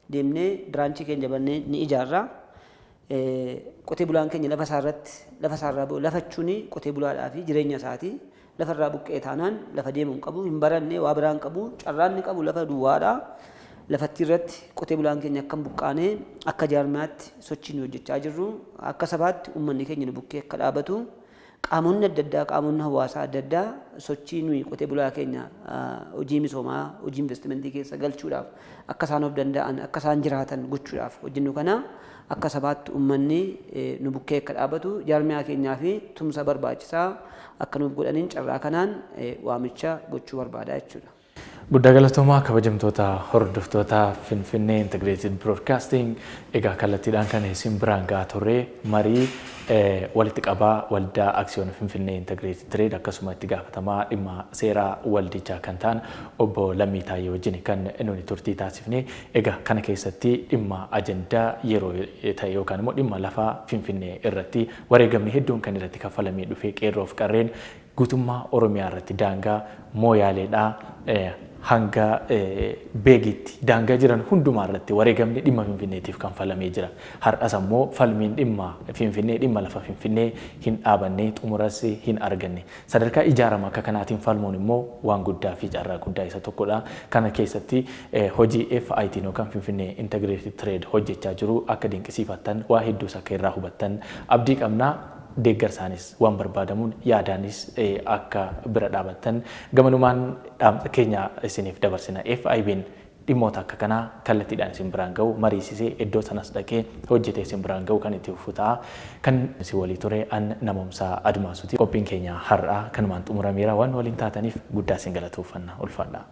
deemnee biraanchii keenya bannee ni ijaarra. Qotee bulaan keenya lafa isaarraa lafachuun qotee bulaadhaa fi jireenya isaatii lafarraa buqqee taanaan lafa deemuu hin qabu, hin baranne, waa biraan qabu, carraan ni qabu lafa duwwaadha. Lafatti irratti qotee bulaan keenya akkam buqqaanee akka jaarmaatti sochii hojjechaa jirru, akka sabaatti uummanni keenya bukkee akka dhaabatu, qaamonni adda addaa, qaamonni hawaasaa adda addaa sochii nuyi qotee bulaa keenya hojii misoomaa, hojii investimentii keessa galchuudhaaf akka isaan of danda'an, akka isaan jiraatan gochuudhaaf hojjennu kana akka sabaatti uummanni nu bukkee akka dhaabatu jaarmiyaa keenyaa fi tumsa barbaachisaa akka nuuf godhaniin carraa kanaan waamicha gochuu barbaada jechuudha. Guddaa galatoomaa kabajamtoota hordoftoota Finfinnee Integrated Broadcasting egaa kallattiidhaan kan isin biraan gahaa turre marii walitti qabaa waldaa aksiyoona Finfinnee Integrated Trade akkasuma itti gaafatamaa dhimma seeraa waldichaa kan ta'an obbo Lammii Taayyee wajjin kan nuti turtii taasifne egaa kana keessatti dhimma ajandaa yeroo ta'e yookaan immoo dhimma lafaa Finfinnee irratti wareegamni hedduun kan irratti kaffalamee dhufee qeerroof qarreen guutummaa Oromiyaa irratti daangaa mooyaaleedhaa hanga beegitti daangaa jiran hundumaa irratti wareegamni dhimma Finfinneetiif kan falamee jira. Har'as ammoo falmiin dhimma Finfinnee dhimma lafa Finfinnee hin dhaabanne xumuras hin arganne. Sadarkaa ijaarama akka kanaatiin falmuun immoo waan guddaa fi carraa guddaa isa tokkodha. Kana keessatti hojii FIT yookaan Finfinnee Integrated Trade hojjechaa jiru akka dinqisiifattan waa hedduus akka irraa hubattan abdii qabnaa. Deeggarsaanis waan barbaadamuun yaadaanis akka bira dhaabattan gamanumaan dhaamsa keenya isiniif dabarsina. FIB'n dhimmoota akka kanaa kallattiidhaan isin biraan ga'u mariisisee iddoo sanas dhaqee hojjetee isin biraan ga'u kan itti fufutaa kan isin walii ture an namoomsaa Admaasuuti. Qophiin keenya har'aa kanumaan xumurameera waan waliin taataniif guddaa isin galatoomfanna ulfaadhaa.